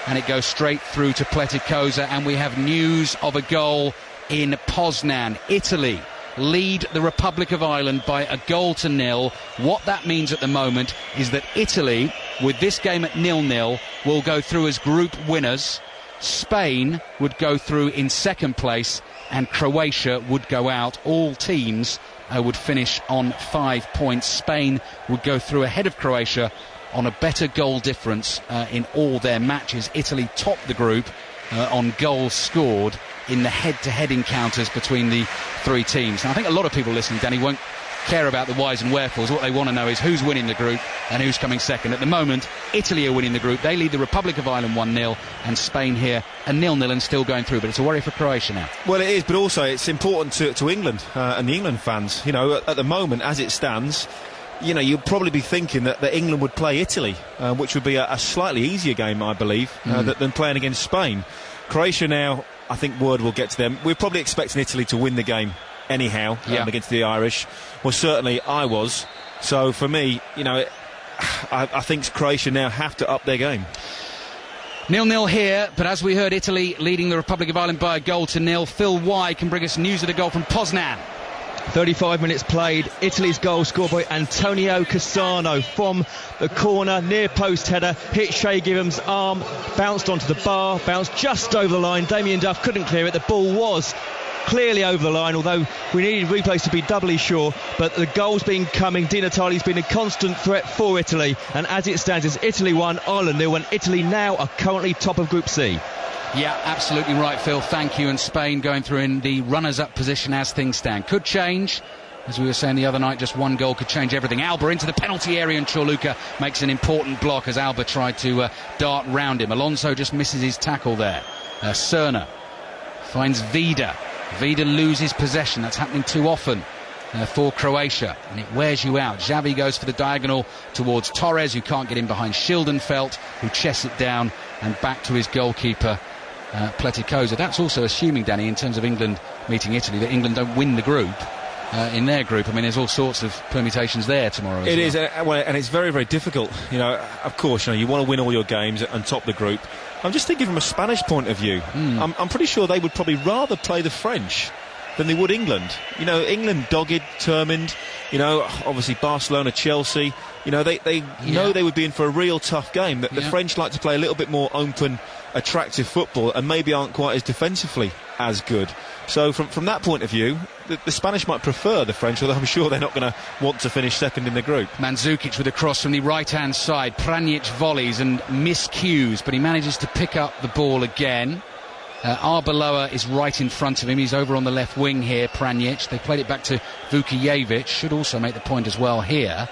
And it goes straight through to Pleticosa, and we have news of a goal in Poznan. Italy lead the Republic of Ireland by 1-0. What that means at the moment is that Italy, with this game at 0-0, will go through as group winners. Spain would go through in second place, and Croatia would go out. All teams would finish on 5 points. Spain would go through ahead of Croatia on a better goal difference in all their matches. Italy topped the group on goals scored in the head-to-head encounters between the 3 teams. Now, I think a lot of people listening, Danny, won't care about the whys and wherefores. What they want to know is who's winning the group and who's coming second. At the moment, Italy are winning the group. They lead the Republic of Ireland 1-0, and Spain here a 0-0 and still going through. But it's a worry for Croatia now. Well, it is, but also it's important to England and the England fans. You know, at the moment, as it stands, you know, you'd probably be thinking that England would play Italy, which would be a slightly easier game, I believe, than playing against Spain. Croatia now, I think word will get to them. We're probably expecting Italy to win the game anyhow against the Irish. Well, certainly I was. So for me, you know, I think Croatia now have to up their game. 0-0 here, but as we heard, Italy leading the Republic of Ireland by a goal to 0. Phil Y can bring us news of the goal from Poznan. 35 minutes played. Italy's goal scored by Antonio Cassano from the corner, near post header, hit Shay Gibbham's arm, bounced onto the bar, bounced just over the line. Damien Duff couldn't clear it. The ball was clearly over the line, although we needed replays to be doubly sure. But the goal's been coming. Di Natale's been a constant threat for Italy, and as it stands, it's Italy 1, Ireland 0, and Italy now are currently top of Group C. Yeah, absolutely right, Phil. Thank you. And Spain going through in the runners-up position as things stand. Could change. As we were saying the other night, just one goal could change everything. Alba into the penalty area, and Chorluka makes an important block as Alba tried to dart round him. Alonso just misses his tackle there. Cerna finds Vida. Vida loses possession. That's happening too often for Croatia, and it wears you out. Xavi goes for the diagonal towards Torres, who can't get in behind Schildenfeld, who chests it down and back to his goalkeeper, Pleticosa. That's also assuming, Danny, in terms of England meeting Italy, that England don't win the group. In their group, I mean, there's all sorts of permutations there tomorrow. It is, and it's very, very difficult. You know, of course, you know, you want to win all your games and top the group. I'm just thinking from a Spanish point of view. I'm pretty sure they would probably rather play the French than they would England. You know, England dogged, determined. You know, obviously Barcelona, Chelsea. You know, they know they would be in for a real tough game. The French like to play a little bit more open, attractive football, and maybe aren't quite as defensively as good. So from that point of view, the Spanish might prefer the French, although I'm sure they're not going to want to finish second in the group. Mandzukic with a cross from the right-hand side. Pranjic volleys and miscues, but he manages to pick up the ball again. Arbeloa is right in front of him. He's over on the left wing here, Pranjic. They played it back to Vukijevic. Should also make the point as well here.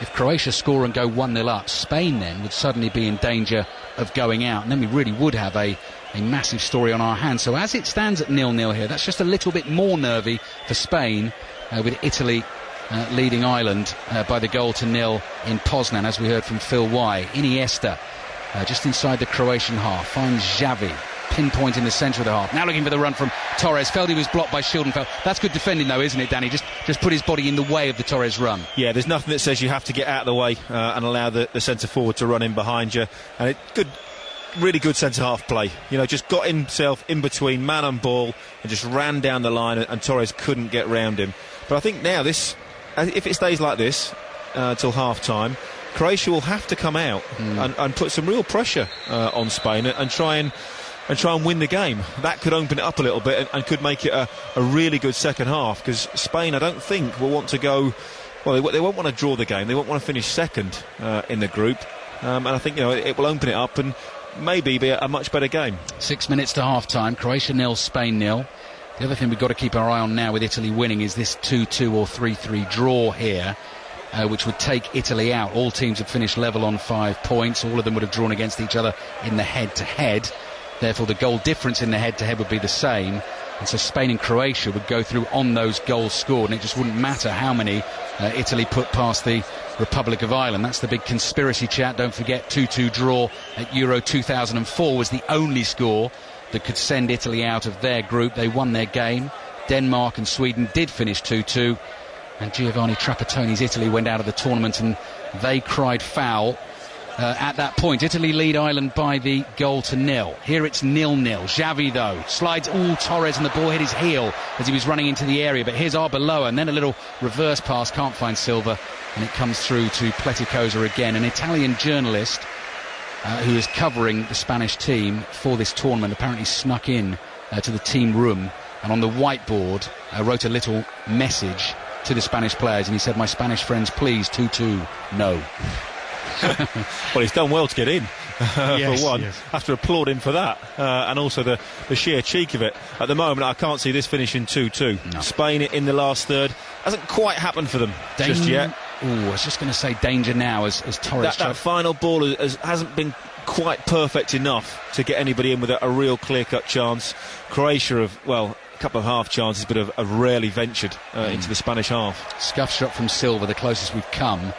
If Croatia score and go 1-0 up, Spain then would suddenly be in danger of going out, and then we really would have a massive story on our hands. So as it stands at 0-0 here, that's just a little bit more nervy for Spain, with Italy leading Ireland by the goal to 0 in Poznan, as we heard from Phil Y. Iniesta, just inside the Croatian half, finds Xavi, pinpoint in the centre of the half. Now looking for the run from Torres. Feldy was blocked by Schildenfeld. That's good defending though, isn't it, Danny? Just put his body in the way of the Torres run. Yeah, there's nothing that says you have to get out of the way and allow the centre forward to run in behind you. And really good centre-half play. You know, just got himself in between man and ball and just ran down the line, and Torres couldn't get round him. But I think now if it stays like this till half-time, Croatia will have to come out and put some real pressure on Spain and try and win the game. That could open it up a little bit and could make it a really good second half, because Spain, I don't think, will want to go... Well, they won't want to draw the game. They won't want to finish second in the group. And I think, you know, it will open it up and maybe be a much better game. 6 minutes to half-time. Croatia 0, Spain 0. The other thing we've got to keep our eye on now with Italy winning is this 2-2 or 3-3 draw here, which would take Italy out. All teams have finished level on 5 points. All of them would have drawn against each other in the head-to-head. Therefore, the goal difference in the head-to-head would be the same. And so Spain and Croatia would go through on those goals scored, and it just wouldn't matter how many Italy put past the Republic of Ireland. That's the big conspiracy chat. Don't forget, 2-2 draw at Euro 2004 was the only score that could send Italy out of their group. They won their game. Denmark and Sweden did finish 2-2, and Giovanni Trapattoni's Italy went out of the tournament and they cried foul. At that point, Italy lead Ireland by the goal to 0. Here it's 0-0. Xavi, though, slides Torres, and the ball hit his heel as he was running into the area. But here's Arbeloa, and then a little reverse pass, can't find Silva, and it comes through to Pleticosa again. An Italian journalist who is covering the Spanish team for this tournament apparently snuck in to the team room, and on the whiteboard wrote a little message to the Spanish players, and he said, "My Spanish friends, please, 2-2, no." Well, he's done well to get in. for one. Yes. I have to applaud him for that, and also the sheer cheek of it. At the moment, I can't see this finishing 2-2. No. Spain in the last third hasn't quite happened for them just yet. I was just going to say danger now as Torres. That final ball hasn't been quite perfect enough to get anybody in with a real clear-cut chance. Croatia have, a couple of half chances, but have rarely ventured into the Spanish half. Scuff shot from Silva, the closest we've come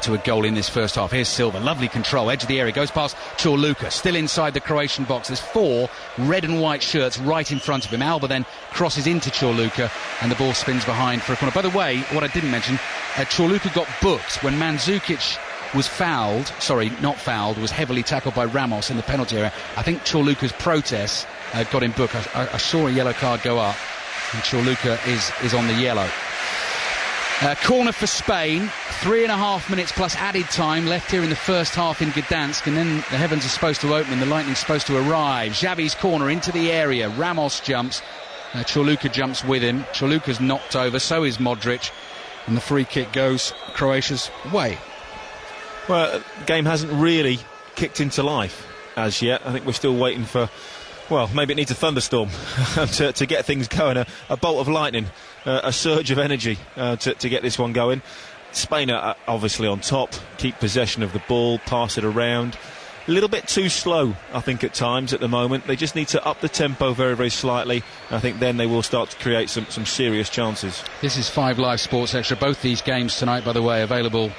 to a goal in this first half. Here's Silva, lovely control, edge of the area, goes past Chorluka, still inside the Croatian box. There's 4 red and white shirts right in front of him. Alba then crosses into Chorluka, and the ball spins behind for a corner. By the way, what I didn't mention, Chorluka got booked when Mandzukic was was heavily tackled by Ramos in the penalty area. I think Chorluka's protest got him booked. I saw a yellow card go up, and Chorluka is on the yellow. Corner for Spain, 3.5 minutes plus added time left here in the first half in Gdansk, and then the heavens are supposed to open and the lightning's supposed to arrive. Xavi's corner into the area, Ramos jumps, Chorluka jumps with him, Chorluka's knocked over, so is Modric, and the free kick goes Croatia's way. Well, the game hasn't really kicked into life as yet. I think we're still waiting for, maybe it needs a thunderstorm to get things going, a bolt of lightning, a surge of energy to get this one going. Spain are obviously on top, keep possession of the ball, pass it around. A little bit too slow, I think, at times at the moment. They just need to up the tempo very, very slightly. I think then they will start to create some serious chances. This is 5 Live Sports Extra. Both these games tonight, by the way, available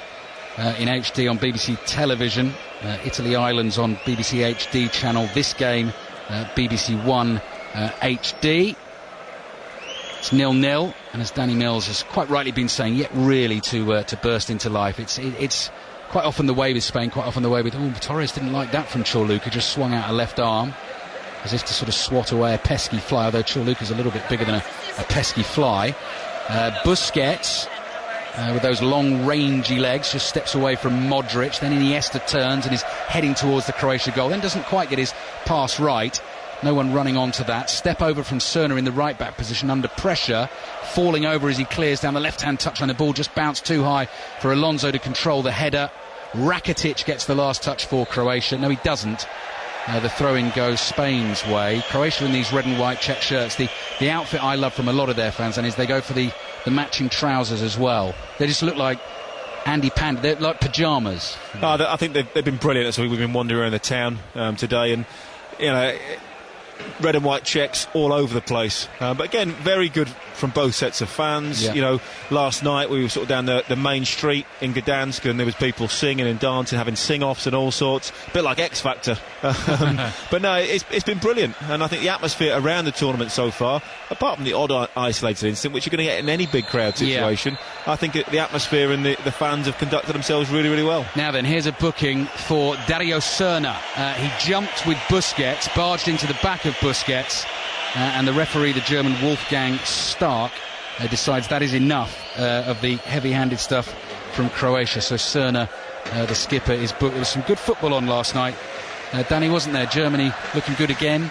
in HD on BBC Television. Italy Islands on BBC HD channel. This game, BBC One HD. It's 0-0, and as Danny Mills has quite rightly been saying, yet really to burst into life. It's quite often the way with Spain, quite often the way with... Torres didn't like that from Chorluka, just swung out a left arm as if to sort of swat away a pesky fly, although Chorluka's a little bit bigger than a pesky fly. Busquets, with those long rangy legs, just steps away from Modric, then Iniesta turns and is heading towards the Croatia goal, then doesn't quite get his pass right. No one running onto that. Step over from Cerna in the right back position under pressure, falling over as he clears down the left hand touchline. The ball just bounced too high for Alonso to control the header. Rakitic gets the last touch for Croatia. No, he doesn't. The throw-in goes Spain's way. Croatia in these red and white check shirts. The outfit I love from a lot of their fans, and is they go for the matching trousers as well. They just look like Andy Panda. They're like pyjamas. I think they've been brilliant. So we've been wandering around the town today, and red and white checks all over the place, but again, very good from both sets of fans. Last night we were sort of down the main street in Gdansk, and there was people singing and dancing, having sing-offs and all sorts, a bit like X Factor. But no, it's been brilliant, and I think the atmosphere around the tournament so far, apart from the odd isolated incident which you're going to get in any big crowd situation, I think the atmosphere and the fans have conducted themselves really, really well. Now then, here's a booking for Dario Cerna. He jumped with Busquets, barged into the back of Busquets, and the referee, the German Wolfgang Stark, decides that is enough of the heavy-handed stuff from Croatia. So Cerna, the skipper, is booked. There was some good football on last night. Danny wasn't there. Germany looking good again.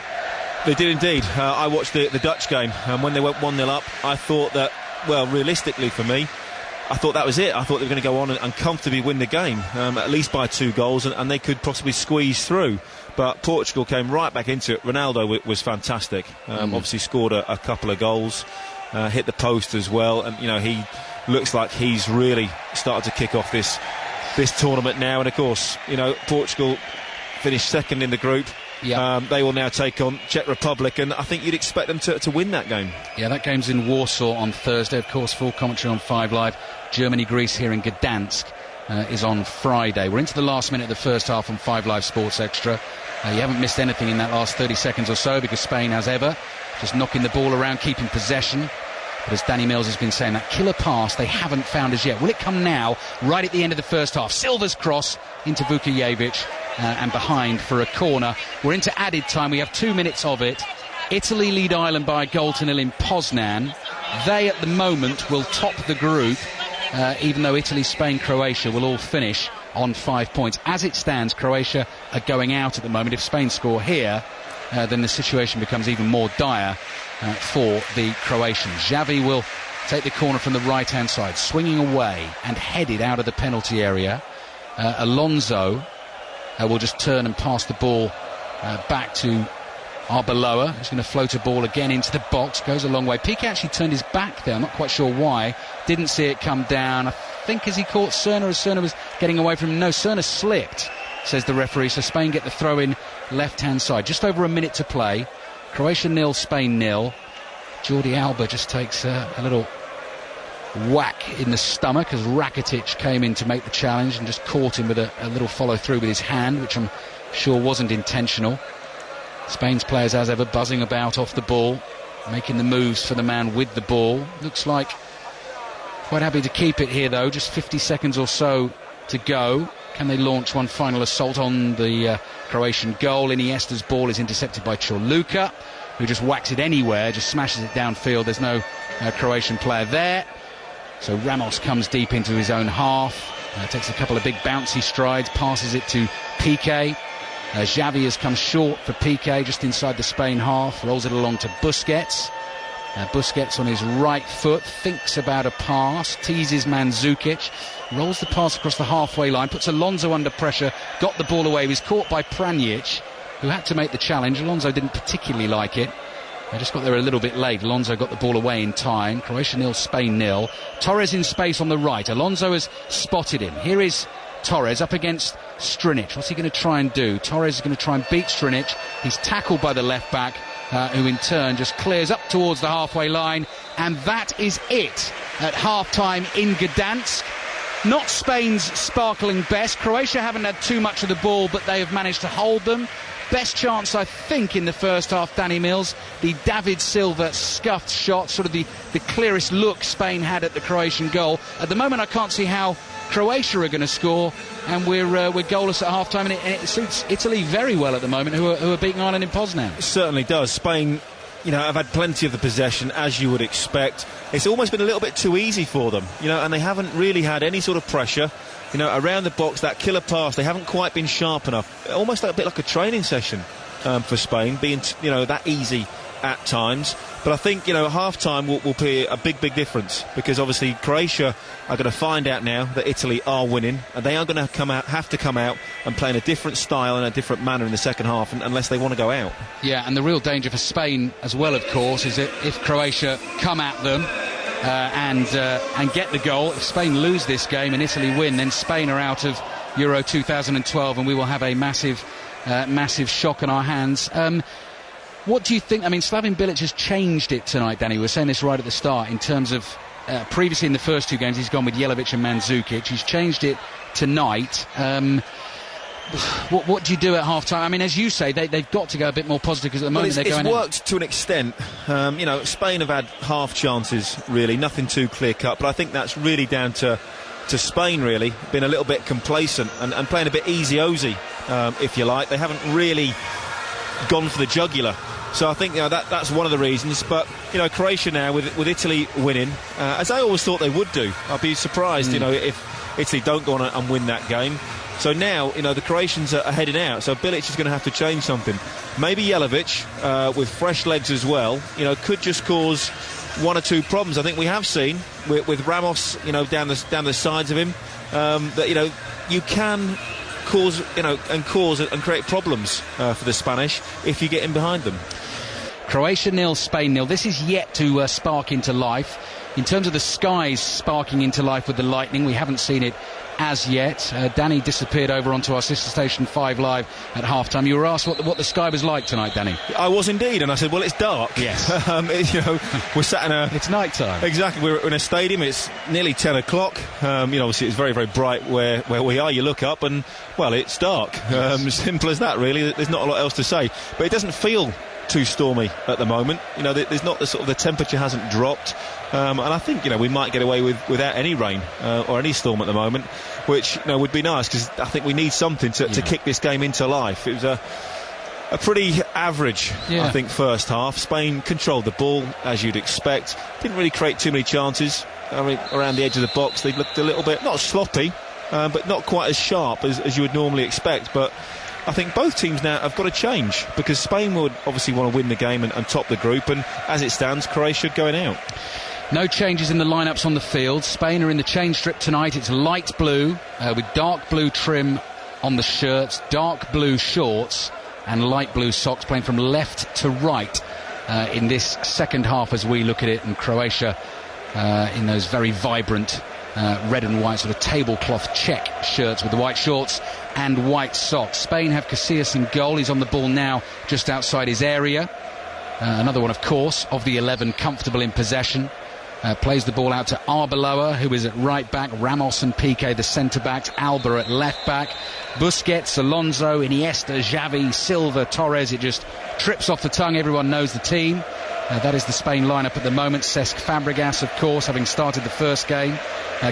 They did indeed. I watched the Dutch game, and when they went 1-0 up, I thought that, realistically for me, I thought that was it. I thought they were going to go on and comfortably win the game, at least by 2 goals, and they could possibly squeeze through. But Portugal came right back into it. Ronaldo was fantastic. Obviously scored a couple of goals, hit the post as well, and he looks like he's really started to kick off this tournament now. And of course, Portugal finished second in the group. They will now take on Czech Republic, and I think you'd expect them to win that game. Yeah, that game's in Warsaw on Thursday. Of course, full commentary on 5 Live. Germany-Greece here in Gdansk is on Friday. We're into the last minute of the first half on 5 Live Sports Extra. You haven't missed anything in that last 30 seconds or so, because Spain, as ever, just knocking the ball around, keeping possession. But as Danny Mills has been saying, that killer pass they haven't found as yet. Will it come now, right at the end of the first half? Silva's cross into Vukojevic and behind for a corner. We're into added time. We have 2 minutes of it. Italy lead Ireland by a 0-0 in Poznan. They, at the moment, will top the group, even though Italy, Spain, Croatia will all finish on 5 points. As it stands, Croatia are going out at the moment. If Spain score here, then the situation becomes even more dire for the Croatians. Xavi will take the corner from the right-hand side, swinging away and headed out of the penalty area. Alonso will just turn and pass the ball back to Arbeloa. He's going to float a ball again into the box, goes a long way. Piqué actually turned his back there, I'm not quite sure why. Didn't see it come down. I think as he caught Serna, as Serna was getting away from him. No, Serna slipped, says the referee. So Spain get the throw in left-hand side. Just over a minute to play. Croatia 0, Spain 0. Jordi Alba just takes a little whack in the stomach as Rakitic came in to make the challenge and just caught him with a little follow-through with his hand, which I'm sure wasn't intentional. Spain's players, as ever, buzzing about off the ball, making the moves for the man with the ball. Looks like quite happy to keep it here, though. Just 50 seconds or so to go. Can they launch one final assault on the Croatian goal? Iniesta's ball is intercepted by Chorluka, who just whacks it anywhere, just smashes it downfield. There's no Croatian player there. So Ramos comes deep into his own half, takes a couple of big bouncy strides, passes it to Piqué. Xavi has come short for Piqué, just inside the Spain half, rolls it along to Busquets. Busquets on his right foot, thinks about a pass, teases Mandzukic, rolls the pass across the halfway line, puts Alonso under pressure, got the ball away, was caught by Pranjic, who had to make the challenge. Alonso didn't particularly like it. They just got there a little bit late. Alonso got the ball away in time. Croatia 0, Spain 0. Torres in space on the right. Alonso has spotted him. Here is Torres up against Strinic. What's he going to try and do? Torres is going to try and beat Strinic. He's tackled by the left back, who in turn just clears up towards the halfway line. And that is it at half-time in Gdansk. Not Spain's sparkling best. Croatia haven't had too much of the ball, but they have managed to hold them. Best chance, I think, in the first half, Danny Mills. The David Silva scuffed shot, sort of the clearest look Spain had at the Croatian goal. At the moment, I can't see how Croatia are going to score, and we're goalless at half-time, and it suits Italy very well at the moment, who are beating Ireland in Poznan. It certainly does. Spain, have had plenty of the possession, as you would expect. It's almost been a little bit too easy for them, and they haven't really had any sort of pressure. Around the box, that killer pass, they haven't quite been sharp enough. Almost a bit like a training session for Spain, being, that easy at times. But I think, half-time will be a big, big difference, because obviously Croatia are going to find out now that Italy are winning, and they are going to have to come out and play in a different style and a different manner in the second half, unless they want to go out. Yeah, and the real danger for Spain as well, of course, is that if Croatia come at them and get the goal, if Spain lose this game and Italy win, then Spain are out of Euro 2012, and we will have a massive shock on our hands. What do you think? I mean, Slaven Bilic has changed it tonight, Danny. We were saying this right at the start in terms of previously in the first two games he's gone with Jelavic and Mandzukic. He's changed it tonight. What do you do at half-time? I mean, as you say, they've got to go a bit more positive, because at the moment they're going It's worked to an extent. Spain have had half chances, really, nothing too clear-cut, but I think that's really down to Spain, really, being a little bit complacent and playing a bit easy-osy, if you like. They haven't really gone for the jugular. So I think that's one of the reasons. But Croatia now with Italy winning, as I always thought they would do. I'd be surprised if Italy don't go on and win that game. So now the Croatians are heading out. So Bilic is going to have to change something. Maybe Jelavic with fresh legs as well. Could just cause one or two problems. I think we have seen with Ramos down the sides of him that you can cause and create problems for the Spanish if you get in behind them. Croatia 0, Spain 0. This is yet to spark into life. In terms of the skies sparking into life with the lightning, we haven't seen it as yet. Danny disappeared over onto our sister station 5 Live at half-time. You were asked what the sky was like tonight, Danny. I was indeed, and I said, well, it's dark. Yes. We're sat in a... It's night time. Exactly. We're in a stadium. It's nearly 10 o'clock. Obviously it's very, very bright where we are. You look up and, well, it's dark. Yes. Simple as that, really. There's not a lot else to say. But it doesn't feel too stormy at the moment. There's not the temperature hasn't dropped, and I think we might get away without any rain or any storm at the moment, which would be nice, because I think we need something to kick this game into life. It was a pretty average, I think, first half. Spain controlled the ball as you'd expect, didn't really create too many chances. Around the edge of the box they looked a little bit not sloppy, but not quite as sharp as you would normally expect. But I think both teams now have got to change, because Spain would obviously want to win the game and top the group, and as it stands, Croatia going out. No changes in the lineups on the field. Spain are in the change strip tonight. It's light blue with dark blue trim on the shirts, dark blue shorts and light blue socks, playing from left to right in this second half as we look at it. And Croatia in those very vibrant red and white sort of tablecloth check shirts with the white shorts and white socks. Spain have Casillas in goal. He's on the ball now just outside his area. Another one, of course, of the 11, comfortable in possession. Plays the ball out to Arbeloa, who is at right back. Ramos and Piqué, the centre-backs. Alba at left back. Busquets, Alonso, Iniesta, Xavi, Silva, Torres. It just trips off the tongue. Everyone knows the team. That is the Spain lineup at the moment. Cesc Fabregas, of course, having started the first game,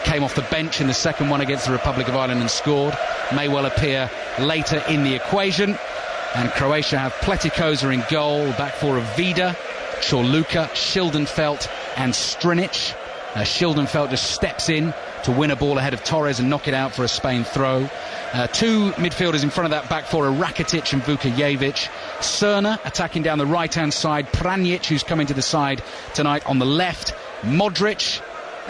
came off the bench in the second one against the Republic of Ireland and scored. May well appear later in the equation. And Croatia have Pleticosa in goal. Back four of Vida, Chorluka, Schildenfeld and Strinic. Schildenfeld just steps in to win a ball ahead of Torres and knock it out for a Spain throw. Two midfielders in front of that back four are Rakitic and Vukojevic. Cerna attacking down the right-hand side. Pranjic, who's coming to the side tonight, on the left. Modric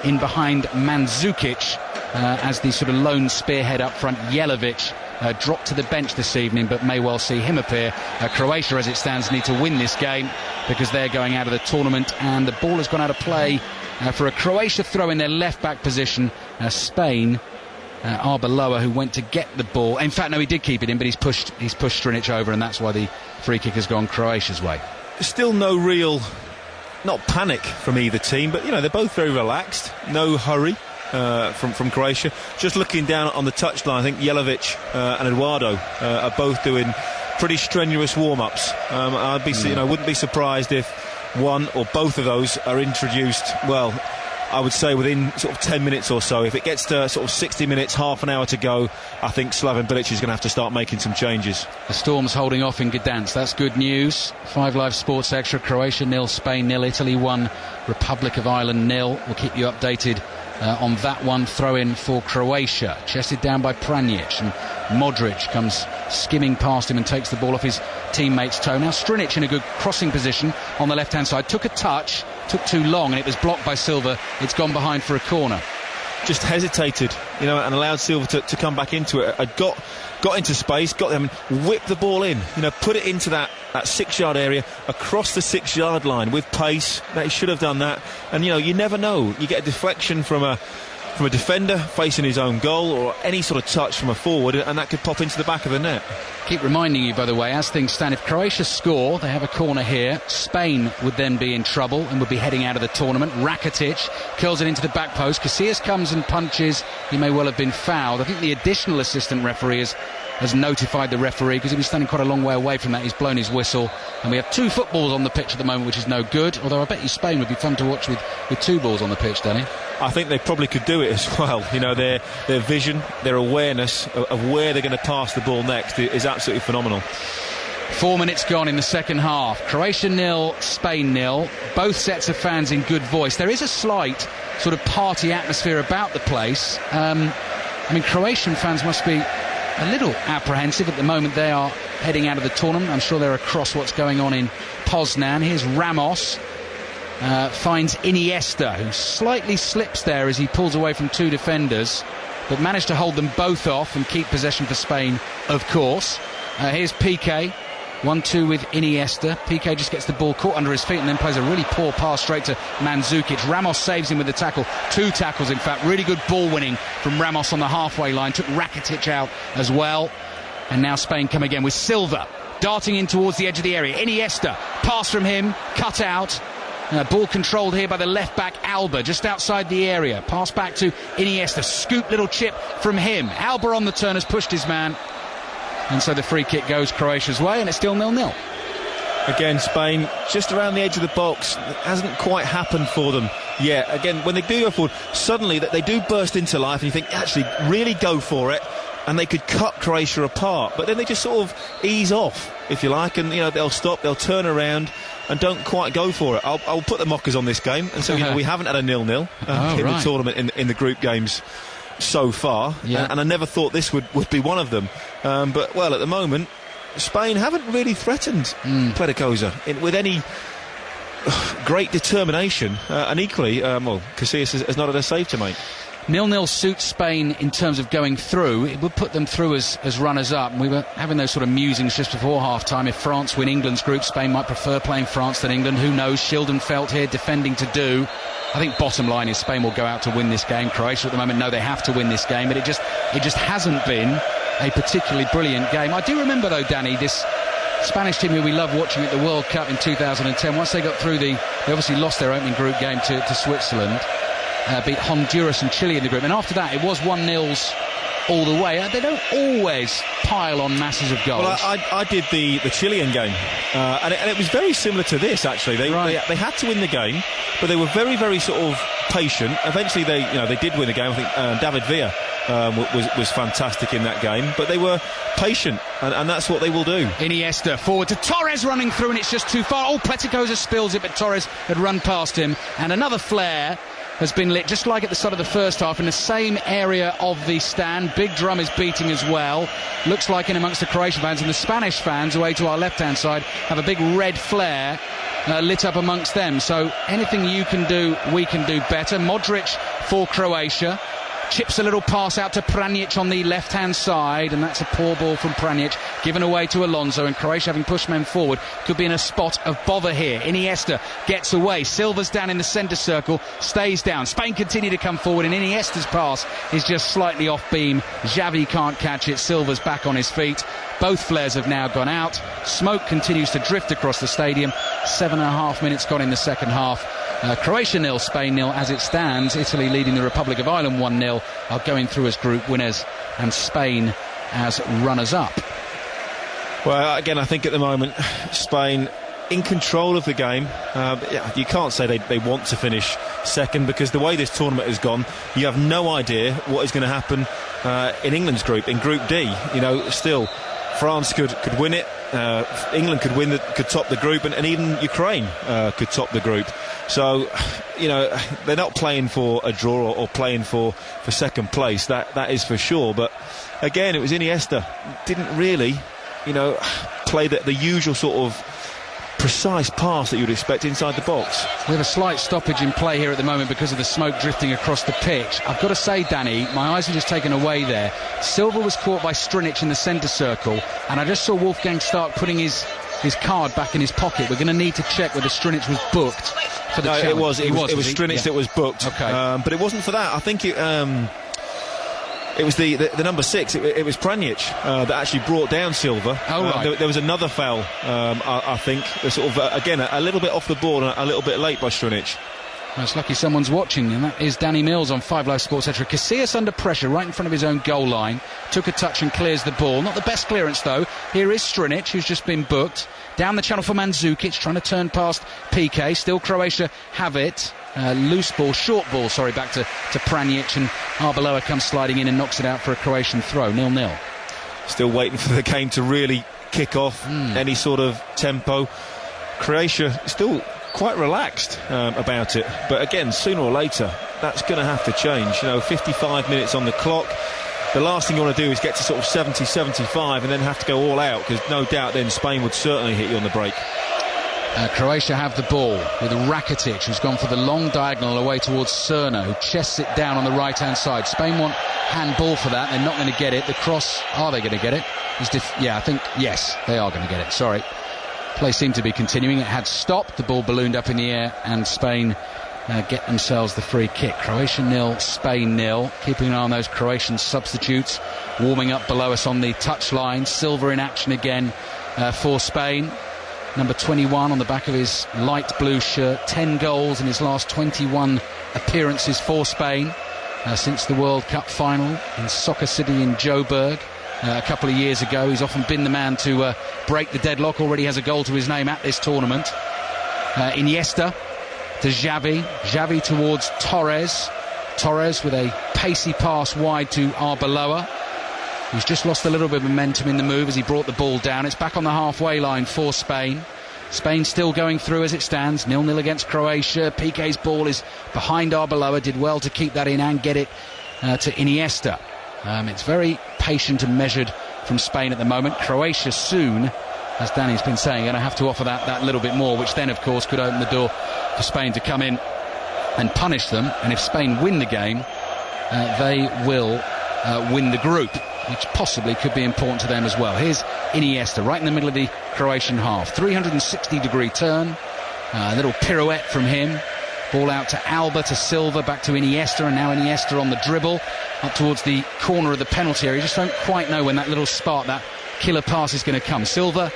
in behind Mandzukic as the sort of lone spearhead up front. Jelavic dropped to the bench this evening, but may well see him appear. Croatia, as it stands, need to win this game because they're going out of the tournament, and the ball has gone out of play for a Croatia throw in their left-back position. Spain, Arbeloa, who went to get the ball. In fact, no, he did keep it in, but he's pushed Strinic over, and that's why the free kick has gone Croatia's way. Still no real, not panic from either team, but, you know, they're both very relaxed. No hurry from Croatia. Just looking down on the touchline, I think Jelavic and Eduardo are both doing pretty strenuous warm-ups. Wouldn't be surprised if one or both of those are introduced, well, I would say within sort of 10 minutes or so. If it gets to sort of 60 minutes, half an hour to go, I think Slaven Bilic is going to have to start making some changes. The Storm's holding off in Gdansk. That's good news. 5 Live Sports Extra. Croatia 0, Spain 0, Italy 1, Republic of Ireland 0. We'll keep you updated on that one. Throw in for Croatia, chested down by Pranjic, and Modric comes skimming past him and takes the ball off his teammate's toe. Now Strinic in a good crossing position on the left hand side, took a touch, took too long, and it was blocked by Silva. It's gone behind for a corner. Just hesitated, and allowed Silva to come back into it. Got into space, got them, whipped the ball in, put it into that 6-yard area, across the 6-yard line with pace. He should have done that. And you never know, you get a deflection from a defender facing his own goal, or any sort of touch from a forward, and that could pop into the back of the net. Keep reminding you, by the way, as things stand, if Croatia score, they have a corner here. Spain would then be in trouble and would be heading out of the tournament. Rakitic curls it into the back post. Casillas comes and punches. He may well have been fouled. I think the additional assistant referee has notified the referee, because he was standing quite a long way away from that. He's blown his whistle, and we have 2 footballs on the pitch at the moment, which is no good, although I bet you Spain would be fun to watch with 2 balls on the pitch, Danny. I think they probably could do it as well. Their vision, their awareness of where they're going to pass the ball next is absolutely phenomenal. 4 minutes gone in the second half. Croatia 0, Spain 0. Both sets of fans in good voice. There is a slight sort of party atmosphere about the place. Croatian fans must be a little apprehensive at the moment. They are heading out of the tournament. I'm sure they're across what's going on in Poznan. Here's Ramos. Finds Iniesta, who slightly slips there as he pulls away from 2 defenders, but managed to hold them both off and keep possession for Spain, of course. Here's Piqué, 1-2 with Iniesta. Piqué just gets the ball caught under his feet and then plays a really poor pass straight to Mandzukic. Ramos saves him with the tackle. 2 tackles, in fact. Really good ball winning from Ramos on the halfway line. Took Rakitic out as well. And now Spain come again with Silva darting in towards the edge of the area. Iniesta, pass from him, cut out. Ball controlled here by the left back Alba, just outside the area. Pass back to Iniesta, scoop little chip from him. Alba on the turn has pushed his man, and so the free kick goes Croatia's way, and it's still 0-0. Again, Spain just around the edge of the box. It hasn't quite happened for them yet. Again, when they do go forward, suddenly that they do burst into life, and you think, actually, really go for it, and they could cut Croatia apart. But then they just sort of ease off, if you like, and they'll stop, they'll turn around and don't quite go for it. I'll put the mockers on this game, and so we haven't had a 0-0 the tournament in the group games so far, and I never thought this would be one of them. But at the moment, Spain haven't really threatened Pleticosa with any great determination, and equally, Casillas has not had a save to make. 0-0 suits Spain in terms of going through. It would put them through as runners-up. And we were having those sort of musings just before half-time. If France win England's group, Spain might prefer playing France than England. Who knows? Schildenfeld here defending to do. I think bottom line is Spain will go out to win this game. Croatia at the moment know they have to win this game, but it just hasn't been a particularly brilliant game. I do remember, though, Danny, this Spanish team who we love watching at the World Cup in 2010, once they got through they obviously lost their opening group game to Switzerland, beat Honduras and Chile in the group, and after that it was 1-0s all the way. They don't always pile on masses of goals. Well, I did the Chilean game, and it was very similar to this, actually. They had to win the game, but they were very, very sort of patient. Eventually they did win the game. I think David Villa was fantastic in that game, but they were patient, and that's what they will do. Iniesta forward to Torres, running through, and it's just too far. Pleticosa spills it, but Torres had run past him, and another flare has been lit, just like at the start of the first half, in the same area of the stand. Big drum is beating as well. Looks like in amongst the Croatian fans, and the Spanish fans away to our left-hand side have a big red flare lit up amongst them. So anything you can do, we can do better. Modric for Croatia. Chips a little pass out to Pranjic on the left-hand side, and that's a poor ball from Pranjic, given away to Alonso, and Croatia, having pushed men forward, could be in a spot of bother here. Iniesta gets away. Silva's down in the centre circle, stays down. Spain continue to come forward, and Iniesta's pass is just slightly off beam. Xavi can't catch it. Silva's back on his feet. Both flares have now gone out. Smoke continues to drift across the stadium. 7.5 minutes gone in the second half. Croatia 0, Spain 0 as it stands. Italy leading the Republic of Ireland 1-0 are going through as group winners, and Spain as runners-up. Well, again, I think at the moment Spain in control of the game. You can't say they want to finish second, because the way this tournament has gone, you have no idea what is going to happen in England's group, in Group D. Still, France could win it. England could top the group, and even Ukraine could top the group. So, they're not playing for a draw or playing for second place. That is for sure. But again, it was Iniesta didn't really, play the usual sort of precise pass that you'd expect inside the box. We have a slight stoppage in play here at the moment because of the smoke drifting across the pitch. I've got to say, Danny, my eyes are just taken away there. Silva was caught by Strinic in the centre circle, and I just saw Wolfgang Stark putting his card back in his pocket. We're going to need to check whether Strinic was booked for the challenge. It was Strinic that was booked. Okay. But it wasn't for that. I think it was the number 6. It was Pranjic that actually brought down Silva. Right. There was another foul, I think. Sort of again a little bit off the ball and a little bit late by Strinic. Well, it's lucky someone's watching, and that is Danny Mills on 5 Live Sports Etc. Casillas under pressure right in front of his own goal line. Took a touch and clears the ball. Not the best clearance, though. Here is Strinic, who's just been booked. Down the channel for Mandzukic, trying to turn past Piqué. Still Croatia have it. Loose ball, short ball, back to Pranjic, and Arbeloa comes sliding in and knocks it out for a Croatian throw. 0-0. Still waiting for the game to really kick off, any sort of tempo. Croatia still quite relaxed about it, but again, sooner or later that's going to have to change. 55 minutes on the clock. The last thing you want to do is get to sort of 70, 75 and then have to go all out, because no doubt then Spain would certainly hit you on the break. Croatia have the ball with Rakitic, who's gone for the long diagonal away towards Cerno, who chests it down on the right-hand side. Spain want handball for that. They're not going to get it. The cross, are they going to get it? Yes, they are going to get it. Sorry. Play seemed to be continuing. It had stopped. The ball ballooned up in the air, and Spain get themselves the free kick. Croatia 0, Spain 0. Keeping an eye on those Croatian substitutes warming up below us on the touchline. Silva in action again for Spain. Number 21 on the back of his light blue shirt. 10 goals in his last 21 appearances for Spain since the World Cup final in Soccer City in Joburg a couple of years ago. He's often been the man to break the deadlock. Already has a goal to his name at this tournament. Iniesta to Xavi. Xavi towards Torres. Torres with a pacey pass wide to Arbeloa. He's just lost a little bit of momentum in the move as he brought the ball down. It's back on the halfway line for Spain. Spain still going through as it stands. 0-0 against Croatia. Piqué's ball is behind Arbeloa. Did well to keep that in and get it to Iniesta. It's very patient and measured from Spain at the moment. Croatia soon, as Danny's been saying, going to have to offer that little bit more, which then, of course, could open the door for Spain to come in and punish them. And if Spain win the game, they will win the group, which possibly could be important to them as well. Here's Iniesta right in the middle of the Croatian half. 360-degree turn, a little pirouette from him. Ball out to Alba, to Silva, back to Iniesta, and now Iniesta on the dribble up towards the corner of the penalty area. You just don't quite know when that little spark, that killer pass is going to come. Silva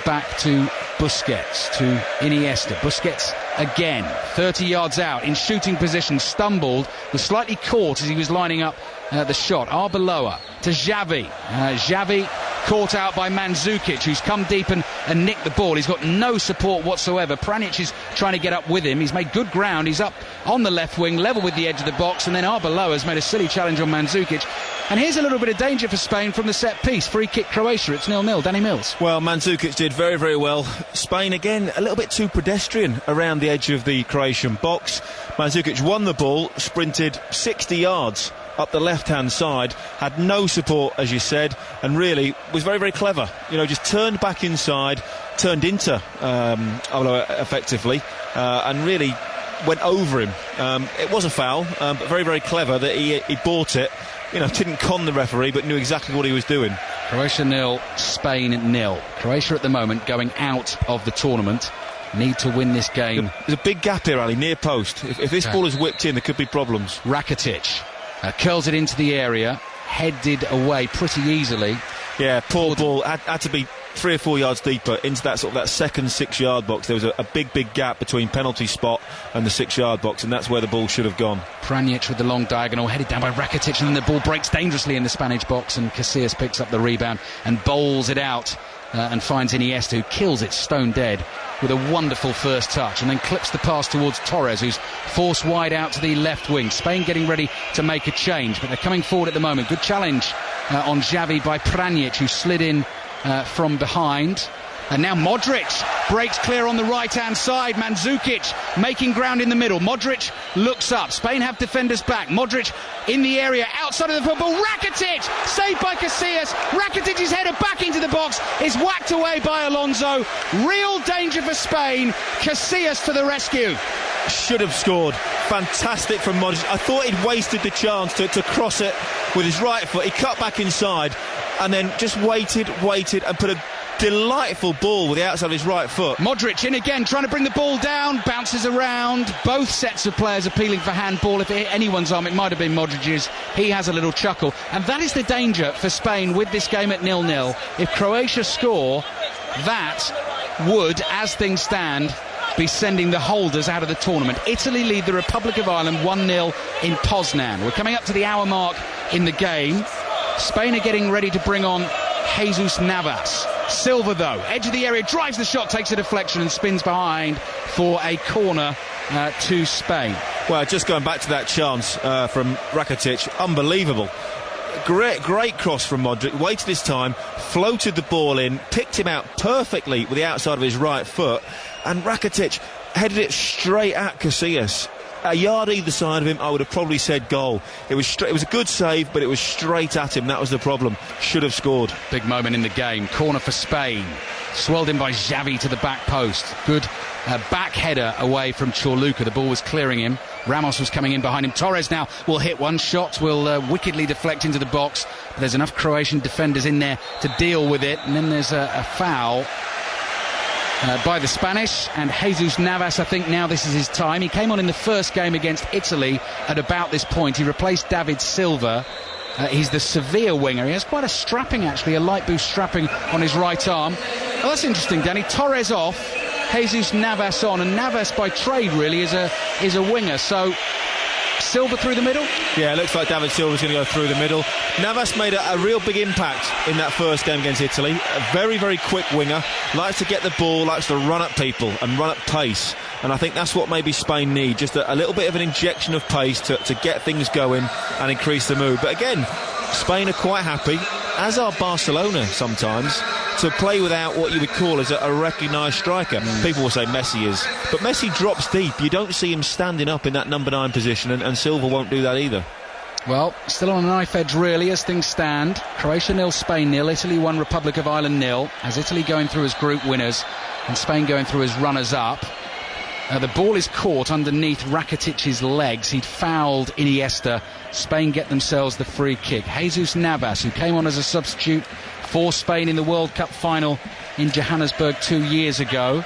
back to Busquets, to Iniesta. Busquets again, 30 yards out, in shooting position, stumbled, was slightly caught as he was lining up the shot. Arbeloa to Xavi. Xavi caught out by Mandzukic, who's come deep and nicked the ball. He's got no support whatsoever. Pjanic is trying to get up with him. He's made good ground. He's up on the left wing, level with the edge of the box, and then Arbeloa has made a silly challenge on Mandzukic. And here's a little bit of danger for Spain from the set piece. Free kick Croatia. It's 0-0. Danny Mills. Well, Mandzukic did very, very well. Spain, again, a little bit too pedestrian around the edge of the Croatian box. Mandzukic won the ball, sprinted 60 yards up the left-hand side, had no support, as you said, and really was very, very clever. You know, just turned back inside, turned into Arbeloa effectively, and really went over him. It was a foul, but very, very clever that he bought it. You know, didn't con the referee, but knew exactly what he was doing. Croatia 0, Spain 0. Croatia at the moment going out of the tournament. Need to win this game. There's a big gap here, Ali, near post. If this ball is whipped in, there could be problems. Rakitic curls it into the area, headed away pretty easily. Yeah, poor ball. Had to be 3 or 4 yards deeper into that sort of that second 6-yard box. There was a big gap between penalty spot and the 6-yard box, and that's where the ball should have gone. Pjanic with the long diagonal, headed down by Rakitic, and then the ball breaks dangerously in the Spanish box, and Casillas picks up the rebound and bowls it out and finds Iniesta, who kills it stone dead with a wonderful first touch, and then clips the pass towards Torres, who's forced wide out to the left wing. Spain getting ready to make a change, but they're coming forward at the moment. Good challenge on Xavi by Pjanic, who slid in from behind. And now Modric breaks clear on the right-hand side. Mandzukic making ground in the middle. Modric looks up. Spain have defenders back. Modric in the area, outside of the football. Rakitic, saved by Casillas. Rakitic's header back into the box is whacked away by Alonso. Real danger for Spain. Casillas to the rescue. Should have scored. Fantastic from Modric. I thought he'd wasted the chance to cross it with his right foot. He cut back inside and then just waited and put a delightful ball with the outside of his right foot. Modric in again, trying to bring the ball down, bounces around. Both sets of players appealing for handball. If it hit anyone's arm, it might have been Modric's. He has a little chuckle. And that is the danger for Spain with this game at 0-0. If Croatia score, that would, as things stand, be sending the holders out of the tournament. Italy lead the Republic of Ireland 1-0 in Poznan. We're coming up to the hour mark in the game. Spain are getting ready to bring on Jesus Navas. Silva, though, edge of the area, drives the shot, takes a deflection and spins behind for a corner to Spain. Well, just going back to that chance from Rakitic, unbelievable. Great cross from Modric, waited his time, floated the ball in, picked him out perfectly with the outside of his right foot, and Rakitic headed it straight at Casillas. A yard either side of him, I would have probably said goal. It was a good save, but it was straight at him. That was the problem. Should have scored. Big moment in the game. Corner for Spain. Swirled in by Xavi to the back post. Good back header away from Chorluka. The ball was clearing him. Ramos was coming in behind him. Torres now will hit one. Shot will wickedly deflect into the box. But there's enough Croatian defenders in there to deal with it. And then there's a foul by the Spanish, and Jesus Navas, I think now this is his time. He came on in the first game against Italy at about this point. He replaced David Silva. He's the Sevilla winger. He has quite a strapping, actually, a light boost strapping on his right arm. Oh, that's interesting, Danny. Torres off, Jesus Navas on, and Navas by trade really is a winger. So Silva through the middle? Yeah, it looks like David Silva's going to go through the middle. Navas made a real big impact in that first game against Italy. A very, very quick winger. Likes to get the ball, likes to run at people and run at pace. And I think that's what maybe Spain need. Just a little bit of an injection of pace to get things going and increase the mood. But again, Spain are quite happy, as are Barcelona sometimes, to play without what you would call as a recognised striker. People will say Messi is, but Messi drops deep. You don't see him standing up in that number 9 position, and Silva won't do that either. Well, still on a knife edge really as things stand. Croatia 0, Spain 0, Italy 1, Republic of Ireland 0. As Italy going through as group winners and Spain going through as runners-up. The ball is caught underneath Rakitic's legs. He'd fouled Iniesta. Spain get themselves the free kick. Jesus Navas, who came on as a substitute for Spain in the World Cup final in Johannesburg 2 years ago,